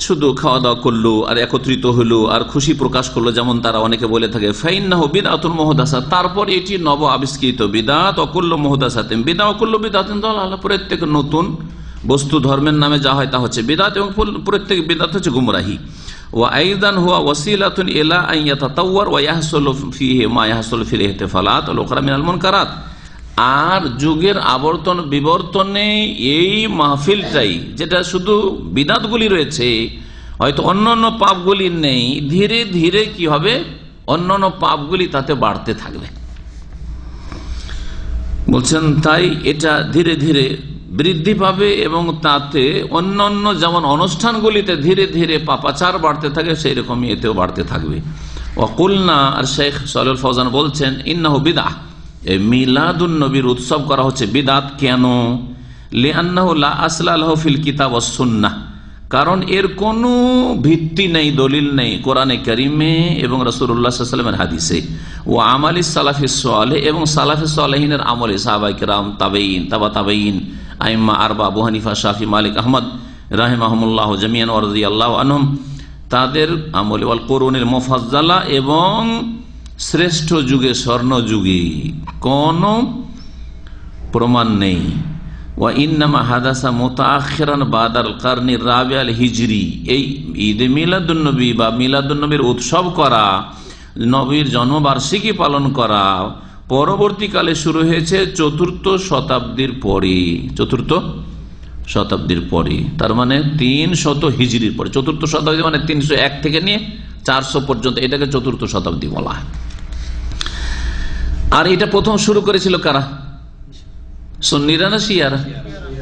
শুধু খাওয়া দাওয়া করলো আর একত্রিত হলো আর খুশি প্রকাশ করলো, যেমন তারা অনেকে বলে থাকে ফাইন্নাহু বিদআতুন মুহদাসা, তারপর এটি নব আবিষ্কৃত বিদআত, অকুল্লু মুহদাসাতিন বিদআত অকুল্লু বিদআতিন দালালা, প্রত্যেক নতুন বস্তু ধর্মের নামে যা হয় তা হচ্ছে বিদআত, এবং প্রত্যেক বিদআত হচ্ছে গুমরাহি। ওয়া আইদান হুয়া ওয়াসিলাতুন ইলা আন ইয়াতাতাওয়ার ওয়া ইয়াহসুলু ফীহি মা ইয়াহসুলু ফিল ইহতিফালাত ওয়াল উখরা মিনাল মুনকারাত। আর যুগের আবর্তন বিবর্তনে এই মাহফিলটাই, যেটা শুধু বিদাতগুলি রয়েছে, হয়তো অন্যান্য পাপগুলি নেই, ধীরে ধীরে কি হবে, অন্যান্য পাপগুলি তাতে বাড়তে থাকবে। বলছেন তাই এটা ধীরে ধীরে বৃদ্ধি পাবে এবং তাতে অন্যান্য যেমন অনুষ্ঠানগুলিতে ধীরে ধীরে পাপাচার বাড়তে থাকে, সেই রকমই এতেও বাড়তে থাকবে। ওয়াকুলনা, আর শেখ সালেহ ফৌজান বলছেন ইন্নাহু বিদআহ, মিলাদুন নবীর উৎসব করা হচ্ছে বিদাত। কেন? লিআন্নাহু লা আসলা লাহু ফিল কিতাব ওয়াস সুন্নাহ, কারণ এর কোনো ভিত্তি নেই, দলিল নেই কোরআনে কারিমে এবং রাসূলুল্লাহ সাল্লাল্লাহু আলাইহি ওয়াসাল্লামের হাদিসে, ও আমালিস সালাফিস সালেহ, এবং সালাফিস সালেহিনের আমলে, সাহাবায়ে কেরাম, তাবেঈন, তাবা তাবেঈন, আইম্মা আরবা, আবু হানিফা, শাফি, মালিক, আহমদ রাহিমাহুমুল্লাহ জামিয়ান ওয়া রাদিয়াল্লাহু আনহুম, তাদের আমলে, ওয়াল কুরুনিল মুফাজ্জালা, এবং শ্রেষ্ঠ যুগে, স্বর্ণ যুগে কোন প্রমাণ নেই। ওয়া ইন্নামা হাদাসা মুতাআখিরান বাদাল কারনি রাবি আল হিজরি, এই ঈদে মিলাদুন নবী বা মিলাদুন নবীর উৎসব করা, নবীর জন্মবার্ষিকী পালন করা পরবর্তীকালে শুরু হয়েছে 4th শতাব্দীর পরে। 4th শতাব্দীর পরে, তার মানে 300 হিজরির পরে। 4th শতাব্দী মানে 301 থেকে নিয়ে 400 পর্যন্ত, এটাকে 4th শতাব্দী বলা হয়। আর এটা প্রথম শুরু করেছিল কারা? সুন্নিরা না শিয়ারা?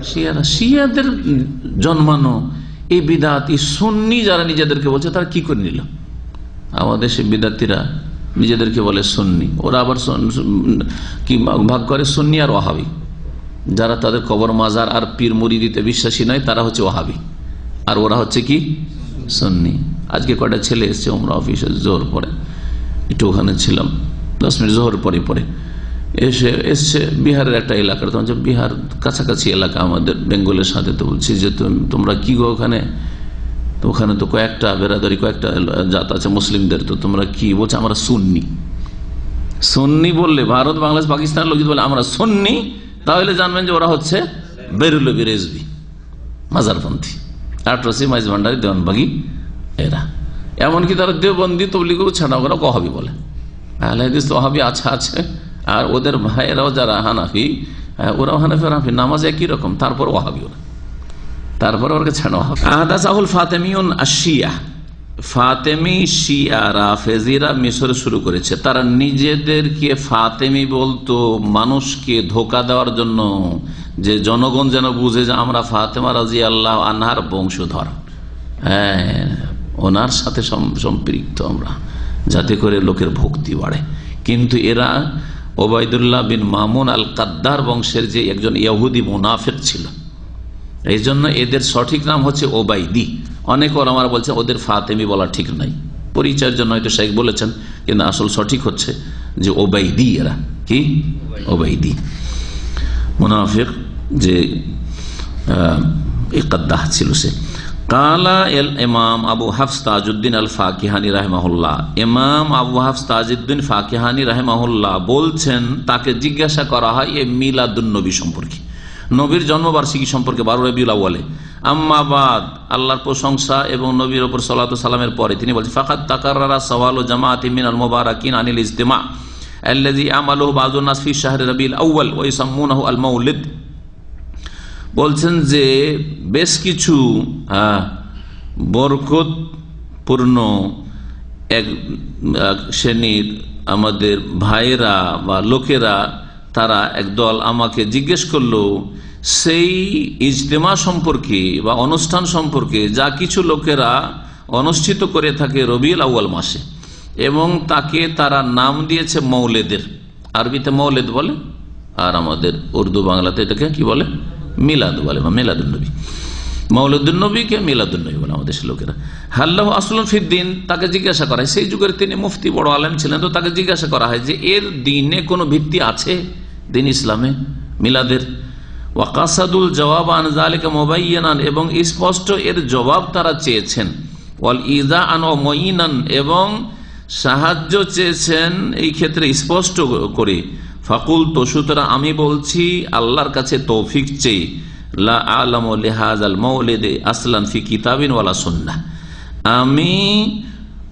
শিয়ারা। শিয়াদের জন্মানো এই বিদাত, এই সুন্নি যারা নিজেদেরকে বলছে, তারা কি করে নিল? আমাদের সে বিদাতিরা নিজেদেরকে বলে সুন্নি, ওরা আবার কি ভাগ করে সুন্নি আর ওয়াহাবি। যারা তাদের কবর মাজার আর পীর মুরিদিতে বিশ্বাসী নয়, তারা হচ্ছে ওয়াহাবি, আর ওরা হচ্ছে কি সুন্নি। আজকে কয়টা ছেলে এসছে ওমরা অফিসে, জোহর পরে, একটু ওখানে ছিলাম, 10 মিনিট জোহর পরে পরে এসছে বিহারের একটা এলাকার, তখন বিহার কাছাকাছি এলাকা আমাদের বেঙ্গলের সাথে। তো বলছি যে তোমরা কি গো ওখানে? তো ওখানে তো কয়েকটা বেরাদারি, কয়েকটা জাত আছে মুসলিমদের, তো তোমরা কি? বলছে আমরা সুন্নি। সুন্নি বললে ভারত, বাংলাদেশ, পাকিস্তানের লোক যদি বলে আমরা সুন্নি, তাহলে জানবেন যে ওরা হচ্ছে বেরুলবি, রেজবি, মাজারপন্থী, আটরসি, মাইজ ভান্ডারি, দেওয়ানবাগি, এরা। এমনকি তারা দেওবন্দি, তবলিগও ছাড়া ওরা ওয়াহাবি বলে। আহলে হাদিস ওয়াহাবি আছে, আর ওদের ভাইয়েরাও যারা হানাফি, ওরাও হানাফি, নামাজ একই রকম, তারপর ওয়াহাবি ওরা, তারপর ওরা ছাড়া ওয়াহাবি। আহদাসাহুল ফাতেমিউন আশিয়া, ফাতেমি শিয়া রাফেজিরা মিশরে শুরু করেছে। তারা নিজেদেরকে ফাতেমি বলতো মানুষকে ধোকা দেওয়ার জন্য, যে জনগণ যেন বুঝে যে আমরা ফাতেমা রাদিয়াল্লাহু আনহার বংশধর, হ্যাঁ ওনার সাথে সম্পৃক্ত আমরা, যাতে করে লোকের ভক্তি বাড়ে। কিন্তু এরা ওবায়দুল্লাহ বিন মামুন আল কাদ্দার বংশের যে একজন ইহুদি মুনাফিক ছিল, এই জন্য এদের সঠিক নাম হচ্ছে ওবাইদি। অনেক ওলামারা বলছে ওদের ফাতেমি বলা ঠিক নাই, পরিচয়ের জন্য হয়তো শেখ বলেছেন, কিন্তু আসল সঠিক হচ্ছে যে ওবাইদি। এরা কি ওবাইদি মুনাফিক, যে ইকদ্দাহ ছিল সে। কালা এল ইমাম আবু হাফস তাজউদ্দিন আল ফাকিহানি রাহিমাহুল্লাহ, ইমাম আবু হাফস তাজউদ্দিন ফাকিহানি রাহিমাহুল্লাহ বলছেন, তাকে জিজ্ঞাসা করা হয় এই মিলাদুন নবী সম্পর্কে, নবীর জন্মবার্ষিকী সম্পর্কে 12 রবিউল আউয়ালে। আম্মা বাদ, আল্লাহর প্রশংসা এবং নবীর উপর সালাতু সালামের পরে তিনি বলছেন, ফাকাদ তাকাররারা সওয়ালু জামাআতিন মিনাল মুবারাকিন আনিল ইজতিমা আল্লাযী আমালুহু বাযুন নাস ফি শাহরি রবিউল আউয়াল ওয়া ইসাম্মুনাহু আল মাউলিদ। বলছেন যে বেশ কিছু বরকতপূর্ণ এক শ্রেণীর আমাদের ভাইয়েরা বা লোকেরা, তারা একদল আমাকে জিজ্ঞেস করলো সেই ইজতেমা সম্পর্কে বা অনুষ্ঠান সম্পর্কে যা কিছু লোকেরা অনুষ্ঠিত করে থাকে রবিউল আউয়াল মাসে, এবং তাকে তারা নাম দিয়েছে মৌলেদের। আরবিতে মৌলেদ বলে, আর আমাদের উর্দু বাংলাতে এটাকে কি বলে, মিলাদ বলে বা মিলাদুন্নবী। মৌলুদুন্নবীকে মিলাদুন্নবী বলে আমাদের লোকেরা। হাল্লাহু আসলুন ফিদ্দিন, তাকে জিজ্ঞাসা করা হয়, সেই যুগের তিনি মুফতি বড় আলেম ছিলেন, তো তাকে জিজ্ঞাসা করা হয় যে এর দিনে কোনো ভিত্তি আছে দিন ইসলামে মিলাদের? ওয়াকাসাদুল জবাব আন যালিকা মুবায়্যানান, এবং স্পষ্ট এর জবাব তারা চেয়েছেন। ওয়াল ইজা আন ওয়া মুইনান, এবং সাহায্য চেয়েছেন এই ক্ষেত্রে স্পষ্ট করে। ফাকুল, তো সুতরাং আমি বলছি আল্লাহর কাছে তৌফিক চেয়ে, লা আলামু লিহাযাল মাউলিদি আসলান ফি কিতাবিন ওয়ালা সুন্নাহ, আমি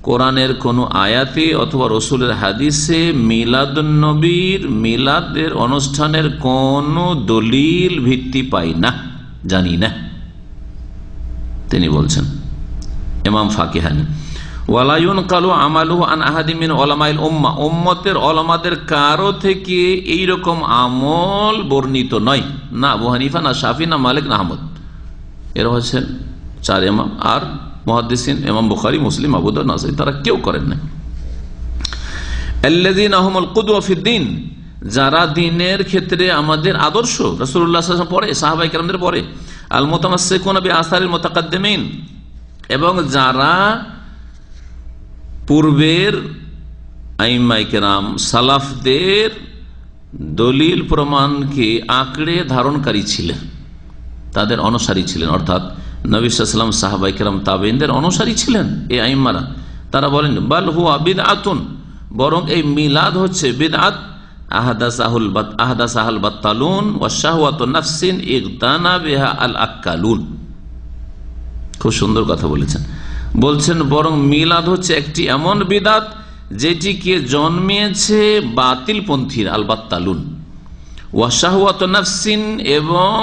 কোরআনের কোন আয়াতে অথবা রসুলের হাদিসে মিলাদুন নবীর মিলাদের অনুষ্ঠানের কোন দলিল ভিত্তি পাই না, জানি না। তিনি বলছেন ইমাম ফাকিহানি, ওয়ালা ইউনকালু আমালুহু আন আহাদিন মিন উলামাইল উম্মাহ, উম্মতের উলামাদের কারো থেকে এই রকম আমল বর্ণিত নয়, না আবু হানিফা, না শাফি, না মালিক, না আহমদ। এরা হচ্ছেন 4 ইমাম, আর মুহাদ্দিসিন ইমাম বুখারী, মুসলিম, আবু দাউদ, নাসাই, তারা কেউ করেন না। আল্লাযীনা হুমুল কুদওয়া ফিদ্দীন, যারা দ্বীনের ক্ষেত্রে আমাদের আদর্শ, রাসূলুল্লাহ সাল্লাল্লাহু আলাইহি ওয়াসাল্লাম পরে, সাহাবায়ে কেরামদের পরে। আল মুতামাসসিকুনা বিআসারিল মুতাকাদ্দিমিন, এবং যারা পূর্বের আইম্মায়ে কেরাম সালাফদের দলিল প্রমাণকে আঁকড়ে ধারণকারী ছিলেন, তাদের অনুসারী ছিলেন, অর্থাৎ নবী সাল্লাল্লাহু আলাইহি ওয়াসাল্লাম, সাহাবায়ে কেরাম, তাবেঈনদের অনুসারী ছিলেন এই আইম্মারা। তারা বলেন বাল হুয়া বিদআতুন, বরং এই মিলাদ হচ্ছে বিদআত, আহদাসাহুল বাত্তালুন ওয়া শাহওয়াতু নাফসিন ইগতানা বিহা আল আক্কালুন। খুব সুন্দর কথা বলেছেন। বলছেন বরং মিলাদ হচ্ছে একটি এমন বিদআত যেটিকে জন্মিয়েছে বাতিলপন্থীর, আল বাত্তালুন, ওয়া শাহওয়াতু নাফসিন, এবং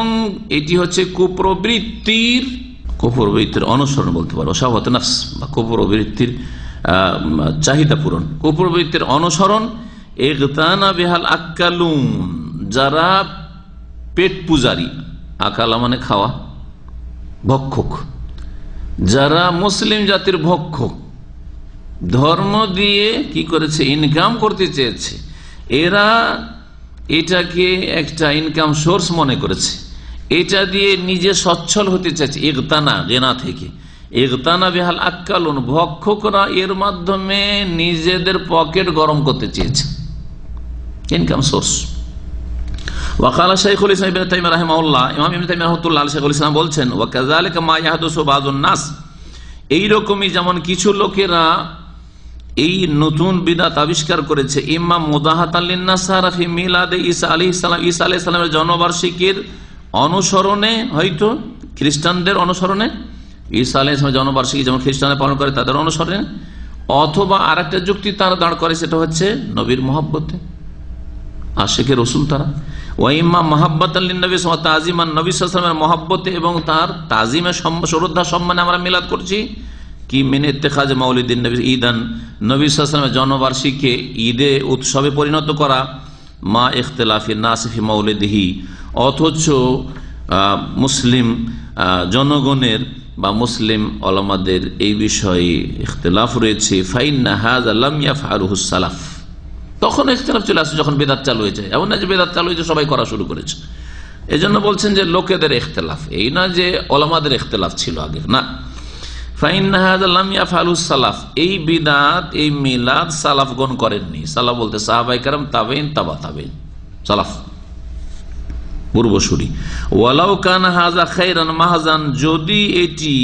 এটি হচ্ছে কুপ্রবৃত্তির অনুসরণ বলতে পারো। শাহওয়াতু নাফস বা কুপ্রবৃত্তির চাহিদা পূরণ, কুপ্রবৃত্তির অনুসরণ। ইগতানা বিহাল আক্কালুন, যারা পেট পূজারী, আকালা মানে খাওয়া, ভক্ষক, যারা মুসলিম জাতির ভক্ষক, ধর্ম দিয়ে কি করেছে, ইনকাম করতে চেয়েছে, এরা এটাকে একটা ইনকাম সোর্স মনে করেছে, এটা দিয়ে নিজে সচ্ছল হতে চাইছে। ইগতানা, গেনা থেকে, ইগতানা বিহাল আক্কালুন, ভক্ষকরা এর মাধ্যমে নিজেদের পকেট গরম করতে চেয়েছে, ইনকাম সোর্স। ওয়াকালা শাইখুল ইসলাম ইবনে তাইমিয়া রাহিমাহুল্লাহ, ইমাম ইবনে তাইমিয়া রাহমাতুল্লাহ আলাইহি শাইখুল ইসলাম বলছেন, ওয়া কাযালিকা মা ইয়াহদুসু বাযুন নাস, এই রকমই যেমন কিছু লোকেরা এই নতুন বিদআত আবিষ্কার করেছে, ইমাম মুদাহাতাল লিন-নাসারা ফি মিলাদ ঈসা আলাইহিস সালাম, ঈসা আলাইহিস সালামের জন্মবার্ষিকীর অনুসরণে, হয়তো খ্রিস্টানদের অনুসরণে, ঈসা আলাইহিস সালামের জন্মবার্ষিকী যেমন খ্রিস্টানরা পালন করে তাদের অনুসরণে, অথবা আরেকটা যুক্তি তারা দাঁড় করে, সেটা হচ্ছে নবীর মহব্বতে, আশিকে রসুল তারা। ওয়াইম্মা মাহাব্বাতাল লিন-নবী ওয়া তাযীমান, নবী সাল্লাল্লাহু আলাইহি ওয়াসাল্লামের মহব্বতে এবং তার তাযীমে, শ্রদ্ধা সম্মানে আমরা মিলাদ করছি। কি মিন ইত্তিখাজ মাউলিদিন নবী ঈদান, নবী সাল্লাল্লাহু আলাইহি ওয়াসাল্লামের জন্মবার্ষিকীকে ঈদে উৎসবে পরিণত করা, মা ইখতিলাফিন নাস ফি মাউলিদিহি, অথচ মুসলিম জনগণের বা মুসলিম উলামাদের এই বিষয়ে ইখতিলাফ রয়েছে। ফাইন্না হাযা লাম ইয়াফআলুহু সালাফ, তখন ইখতিলাফ চলে আসে যখন বেদাত চালু হয়ে যায়। এমন না যে বেদাত চালু হয়েছে সবাই করা শুরু করেছে, এজন্য বলছেন যে লোকেদের ইখতিলাফ, এই না যে ওলামাদের ইখতিলাফ ছিল আগে, না। সালাফ, এই বিদাত, এই মিলাদ সালাফগণ করেননি। সালাফ বলতে সাহাবায়ে কেরাম, তাবেঈন, তাবা তাবেঈন, সালাফ পূর্বসূরি। ওয়ালাউ কানা হাযা খায়রান মাহজান, যদি এটি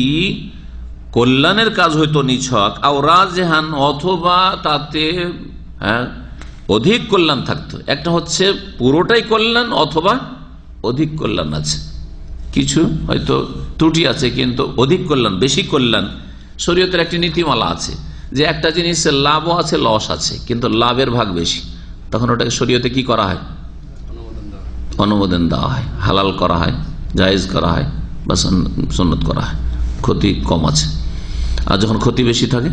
কল্যাণের কাজ হইতো নিছক, আও রাজহান, অথবা তাতে অধিক কল্যাণ থাকতো। একটা হচ্ছে পুরোটাই কল্যাণ, অথবা অধিক কল্যাণ আছে, কিছু হয়তো ত্রুটি আছে কিন্তু অধিক কল্যাণ, বেশি কল্যাণ। শরীয়তের একটি নীতিমালা আছে যে একটা জিনিসের লাভও আছে, লস আছে, কিন্তু লাভের ভাগ বেশি, তখন ওটাকে শরীয়তে কি করা হয়? অনুমোদন দেওয়া হয়, হালাল করা হয়, জায়েজ করা হয় বা সুন্নত করা হয়। ক্ষতি কম আছে, আর যখন ক্ষতি বেশি থাকে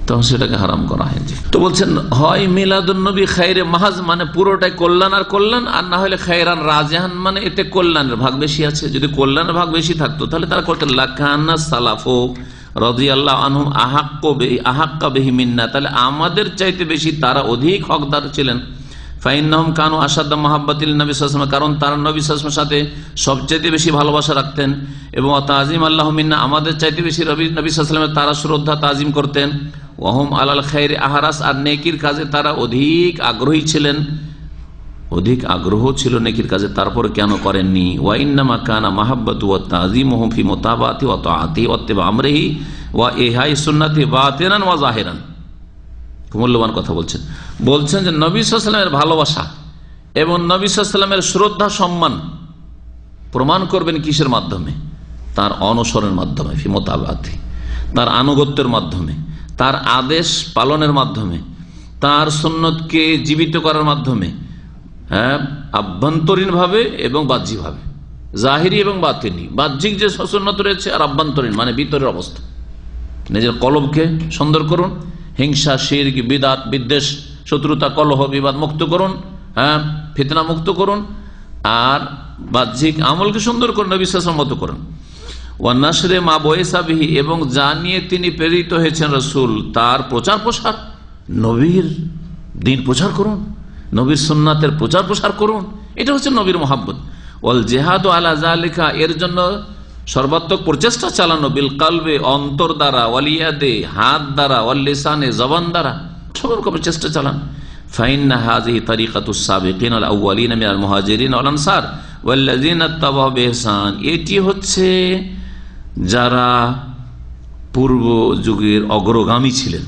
তখন সেটাকে হারাম করা হয়। তো বলছেন হয় মিলাদুন নবী খায়রে মাহাজ, মানে পুরোটাই কল্যাণ আর কল্যাণ, আর না হলে খায়রান রাজহান, মানে এতে কল্যাণের ভাগ বেশি আছে। যদি কল্যাণের ভাগ বেশি থাকতো তাহলে তারা করতেন লাকানা সালাফু রাদিয়াল্লাহু আনহুম আহাক্কা বিহি মিন্না, তাহলে আমাদের চাইতে বেশি তারা অধিক হকদার ছিলেন। ফাইন্নাহুম কানু আশাদ্দা মাহাব্বাতিল নবী সাল্লাল্লাহু আলাইহি ওয়াসাল্লাম, কারণ তারা নবী সাল্লাল্লাহু আলাইহি ওয়াসাল্লামের সাথে সবচেয়ে বেশি ভালোবাসা রাখতেন, এবং তাজিম আল্লাহু মিন্না, আমাদের চাইতে বেশি নবী সাল্লাল্লাহু আলাইহি ওয়াসাল্লামের তারা শ্রদ্ধা তাজিম করতেন। ওয়াহুম আলাল খায়রি আহরাস, আর নেকির কাজে তারা অধিক আগ্রহী ছিলেন, অধিক আগ্রহ ছিল নেকির কাজে, তারপরে কেন করেননি? ওয়া ইন্নামা কানা মাহাব্বাতু ওয়া তাযীমুহু ফি মুতাবাআতি ওয়া তাআতি ওয়া ইত্তিবা আমরিহি ওয়া ইহাই সুন্নাতি বাতিনান ওয়া যাহিরান। মূল্যবান কথা বলছেন যে নবী সাল্লাল্লাহু আলাইহি ওয়াসাল্লামের ভালোবাসা এবং নবী সাল্লাল্লাহু আলাইহি ওয়াসাল্লামের শ্রদ্ধা সম্মান প্রমাণ করবেন কিসের মাধ্যমে? তার অনুসরণের মাধ্যমে, ফি মুতাবাআতি, তার আনুগত্যের মাধ্যমে, তার আদেশ পালনের মাধ্যমে, তার সুন্নতকে জীবিত করার মাধ্যমে, আভ্যন্তরীণ ভাবে এবং বাহ্যিক ভাবে, জাহিরি এবং বাতিনি। বাহ্যিক যে সুন্নত রয়েছে, আর আভ্যন্তরীণ মানে ভিতরের অবস্থা। নিজের কলবকে সুন্দর করুন, হিংসা, শিরক, বিদাত, বিদ্বেষ, শত্রুতা, কলহ, বিবাদ মুক্ত করুন, ফিতনা মুক্ত করুন, আর বাহ্যিক আমলকে সুন্দর করুন, নবী সাল্লাল্লাহু আলাইহি ওয়াসাল্লাম মতো করুন। ওয়ানাশরে মা বয়সা বিহি, এবং যা নিয়ে তিনি প্রেরিত হয়েছেন রাসূল, তার প্রচার প্রসার, নবীর দ্বীন প্রচার করুন, নবীর সুন্নাতের প্রচার প্রসার করুন, এটা হচ্ছে নবীর মহাব্বত। ওয়াল জিহাদু আলা যালিকা, এর জন্য সর্বাত্মক প্রচেষ্টা চালানো, বিল কলবে, অন্তর দ্বারা, ওয়াল ইয়াদে, হাত দ্বারা, ওয়াল লিসানে, জবান দ্বারা, সব রকমের চেষ্টা চালান। ফাইন্না হাযিহি তারিকাতুস সাবিকিন আল আউয়ালিন মিনাল মুহাজিরিন ওয়াল আনসার ওয়াল্লাযিনা ইত্তাবাউ বিইহসান, এটি হচ্ছে যারা পূর্ব যুগের অগ্রগামী ছিলেন,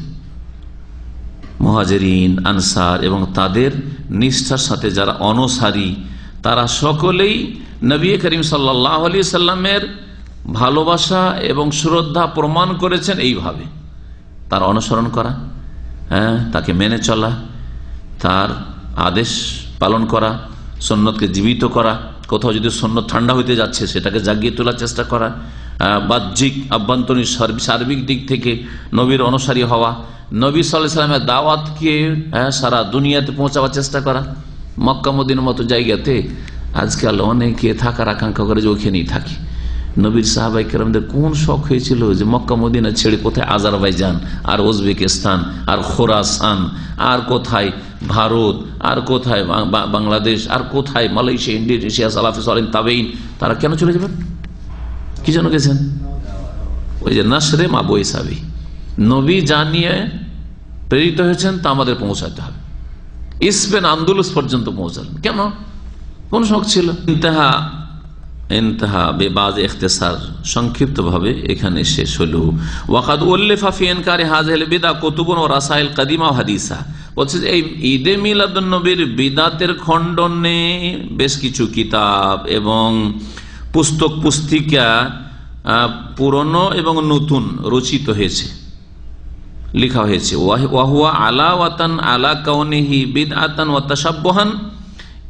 মুহাজিরিন, আনসার, এবং তাদের নিষ্ঠার সাথে যারা অনুসারী, তারা সকলেই নবী করিম সাল্লাল্লাহু আলাইহি সাল্লামের ভালোবাসা এবং শ্রদ্ধা প্রমাণ করেছেন এইভাবে: তার অনুসরণ করা, তাকে মেনে চলা, তার আদেশ পালন করা, সুন্নতকে জীবিত করা, কোথাও যদি সুন্নত ঠান্ডা হইতে যাচ্ছে সেটাকে জাগিয়ে তোলার চেষ্টা করা, বাহ্যিক আভ্যন্তরীণ সার্বিক দিক থেকে নবীর অনুসারী হওয়া, নবী সাল্লাল্লাহু আলাইহি ওয়াসাল্লামের দাওয়াতকে সারা দুনিয়াতে পৌঁছাবার চেষ্টা করা। মক্কা মদিনার মতো জায়গাতে আজকাল অনেকে থাকার আকাঙ্ক্ষা করে যে ওখানেই থাকি। নবীর সাহাবায়ে কেরামদের কোন শখ হয়েছিল যে মক্কা মদিনা ছেড়ে কোথায় আজারবাইজান, আর উজবেকিস্তান, আর খোরাসান, আর কোথায় ভারত, আর কোথায় বাংলাদেশ, আর কোথায় মালয়েশিয়া, ইন্দোনেশিয়া, সালাফে সালেহিন, তাবেঈন, তারা কেন চলে যাবেন? কি জন্য গেছেন? ওই যে নাসরে মা বইসাবি, নবী জানিয়ে প্রেরিত হয়েছেন তা আমাদের পৌঁছাতে হবে। স্পেন, আন্দোলস পর্যন্ত পৌঁছালেন কেন? কোন শখ ছিল? ইন্তাহা বেবাজ ইখতিসার, সংক্ষিপ্ত ভাবে এখানে শেষ হলো। ওয়াকাদ উল্লিফা ফি ইনকারি হাযিহিল বিদআ কুতুবুন ওয়া রাসাইল কাদিমা ওয়া হাদিসা, বলছে এই ঈদে মিলাদুন নবীর বিদআতের খণ্ডনে বেশ কিছু কিতাব এবং পুস্তক পুস্তিকা, পুরনো এবং নতুন, রচিত হয়েছে, লেখা হয়েছে। ওয়াহুয়া আলাওয়াতান আলা কাউনিহি বিদআতান ওয়া তাশাব্বুহান,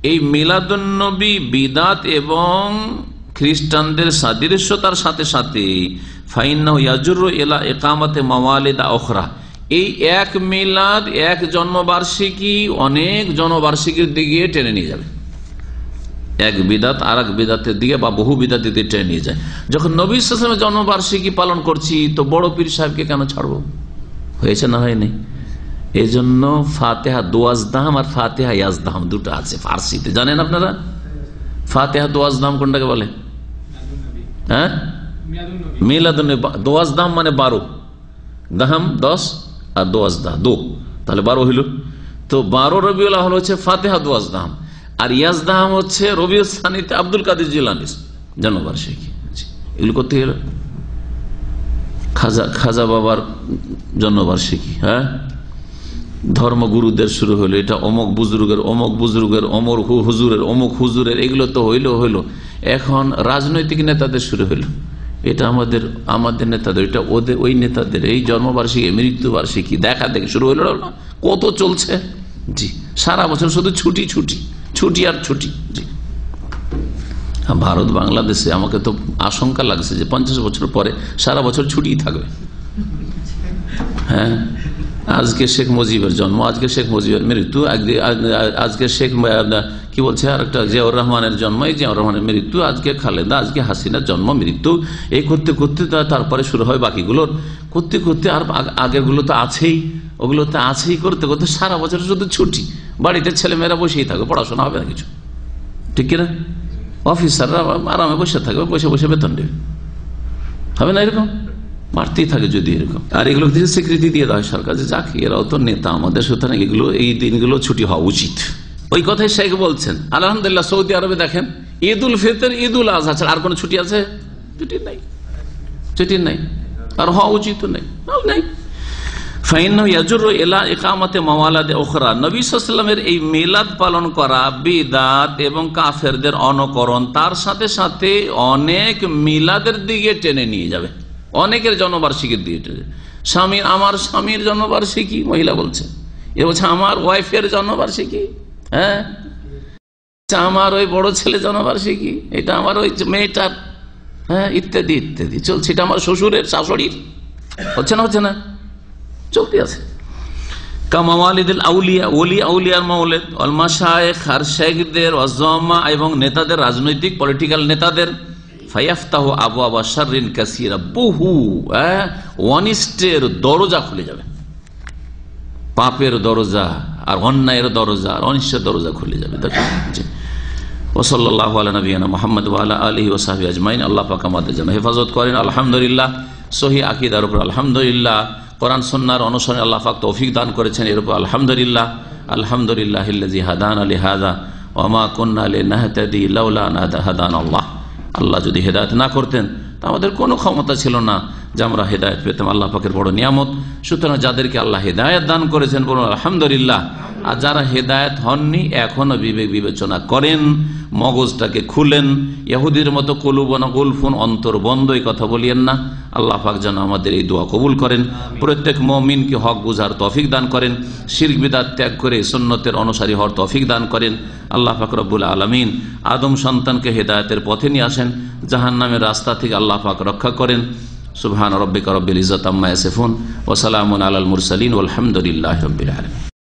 এই মিলাদুন নবী বিদাত এবং খ্রিস্টানদের সাদৃশ্যতার সাথে সাথে ফাইন্নাহু ইয়াজুরু ইলা ইকামাতি মাওয়ালিদ উখরা, এই এক মিলাদ, এক জন্মবার্ষিকী অনেক জন্মবার্ষিকীর দিকে টেনে নিয়ে যাবে। এক বিদাত আর এক বিদাতের দিকে বা বহু বিদাতের দিকে টেনে নিয়ে যায়। যখন নবী সাল্লাল্লাহু আলাইহি ওয়াসাল্লামের জন্মবার্ষিকী পালন করছি তো বড় পীর সাহেবকে কেন ছাড়বো? হয়েছে না হয়নি? এই জন্য ফাতেহা দোয়াজদাহাম আর ফাতেহা ইয়াজদাহাম দুটো আছে ফার্সিতে, জানেন আপনারা? ফাতিহা দোয়াজ দাম কোনটাকে বলে? হ্যাঁ, মিলাদুন নবী। দোয়াজ দাম মানে 12, দাহাম 10 আর দোয়াজ দা 2, তাহলে 12 হইল। তো 12 রবিউল আউয়াল হচ্ছে ফাতিহা দোয়াজ দাম, আর ইয়াজদাহাম হচ্ছে রবিউল সানিতে আব্দুল কাদের জিলানীর জন্মবার্ষিকী। এগুলো করতে গেল খাজা বাবার জন্মবার্ষিকী, হ্যাঁ, ধর্মগুরুদের শুরু হলো, এটা অমুক বুজুর্গের অমুক বুজুর্গের অমর হুজুরের অমুক হুজুরের, এগুলো তো হইলো। এখন রাজনৈতিক নেতাদের শুরু হলো, এটা আমাদের নেতাদের, এটা ওদের ওই নেতাদের, এই জন্মবার্ষিকী মৃত্যুবার্ষিকী দেখা দেখে শুরু হলো না, কত চলছে। জি, সারা বছর শুধু ছুটি ছুটি ছুটি আর ছুটি। জি, ভারত বাংলাদেশে আমাকে তো আশঙ্কা লাগছে যে 50 বছর পরে সারা বছর ছুটি থাকবে। হ্যাঁ, আজকে শেখ মুজিবের জন্ম, আজকে শেখ মুজিবের মৃত্যু, আজকে শেখ কি বলছে আর একটা জিয়াউর রহমানের জন্ম, এই জিয়াউর রহমানের মৃত্যু, আজকে খালেদা, আজকে হাসিনার জন্ম মৃত্যু, এই করতে করতে তারপরে শুরু হয় বাকিগুলোর, করতে করতে আর আগের গুলো তো আছেই, ওগুলো তো আছেই, করতে করতে সারা বছর শুধু ছুটি। বাড়িতে ছেলেমেয়েরা বসেই থাকবে, পড়াশোনা হবে না কিছু, ঠিক কিনা? অফিসাররা আরামে বসে থাকবে, বসে বসে বেতন দেবে, হবে না? এরকম বাড়তেই থাকে যদি এরকম। আর এগুলো স্বীকৃতি দিয়ে দেয় সরকার যে যাক, এরাও তো নেতা আমাদের, সুতরাং এগুলো এই দিনগুলো ছুটি হওয়া উচিত। ওই কথাই শেখ বলছেন। আলহামদুলিল্লাহ, সৌদি আরবে দেখেন ঈদ উল ফিতর, ঈদ উল আজহা ছাড়া আর কোন ছুটি আছে? ছুটি নাই, ছুটি নাই, আর হওয়া উচিত নেই। নবী সাল্লাল্লাহু এই মিলাদ পালন করা বিদআত এবং কাফেরদের অনুকরণ, তার সাথে সাথে অনেক মিলাদের দিকে টেনে নিয়ে যাবে, অনেকের জন্মবার্ষিকীর দিকে টেনে। আমার স্বামীর জন্মবার্ষিকী, মহিলা বলছে, এ বলছে আমার ওয়াইফের জন্মবার্ষিকী, হ্যাঁ, আমার ওই বড় ছেলে জন্মবার্ষিকী, এটা আমার ওই মেয়েটার, হ্যাঁ, ইত্যাদি ইত্যাদি চলছে। এটা আমার শ্বশুরের, শাশুড়ির, হচ্ছে না চলতে আছে। কামাওয়ালিদুল আউলিয়া, ওলি আউলিয়ার মাওলিদ, ওয়াল মাশায়েখ আর শেখদের, ওয়াজ্জামা এবং নেতাদের, রাজনৈতিক পলিটিক্যাল নেতাদের, ফায়াফতাহু আবওয়াবা শাররিন কাসীরা, বহু অনিষ্টের দরজা খুলে যাবে, পাপের দরজা আর অন্যায়ের দরজা আর অনিষ্টের দরজা খুলে যাবে। ওয়া সাল্লাল্লাহু আলা নবিয়িনা মুহাম্মদ ওয়া আলা আলিহি ওয়া সাহবিহি আজমাইন। আল্লাহ পাক আমাদের জন্য হেফাজত করেন। আলহামদুলিল্লাহ, সহিহ আকীদার উপর আলহামদুলিল্লাহ, কোরআন সুন্নাহর অনুসরণে আল্লাহ পাক তৌফিক দান করেছেন, এর উপর আলহামদুলিল্লাহ। আলহামদুলিল্লাহিল্লাযী হাদানা লিহাযা ওয়া মা কুন্না লিনাহতাদি লাউলা আন হাদানাল্লাহ। আল্লাহ যদি হেদায়েত না করতেন তা আমাদের কোনো ক্ষমতা ছিল না যে আমরা হেদায়েত পেতাম। আল্লাহ পাকের বড় নিয়ামত। সুতরাং যাদেরকে আল্লাহ হেদায়েত দান করেছেন বলুন আলহামদুলিল্লাহ। আর যারা হেদায়েত হননি এখনো বিবেক বিবেচনা করেন, মগজটাকে খুলেন, ইহুদির মতো কুলুবনা গুলফুন, অন্তর বন্ধ, এই কথা বলিয়েন না। আল্লাহ পাক যেন আমাদের এই দোয়া কবুল করেন, প্রত্যেক মুমিনকে হক বুঝার তৌফিক দান করেন, শিরক বিদআত ত্যাগ করে সুন্নতের অনুসারী হওয়ার তৌফিক দান করেন। আল্লাহ পাক রব্বুল আলামিন আদম সন্তানকে হেদায়েতের পথে নিয়ে আসেন, জাহান্নামের রাস্তা থেকে আল্লাহ পাক রক্ষা করেন। সুবহান রাব্বিকা রব্বিল ইজ্জাতি আম্মা ইয়াসিফুন ওয়া সালামুন আলাল মুরসালিন ওয়ালহামদুলিল্লাহি রাব্বিল আলামিন।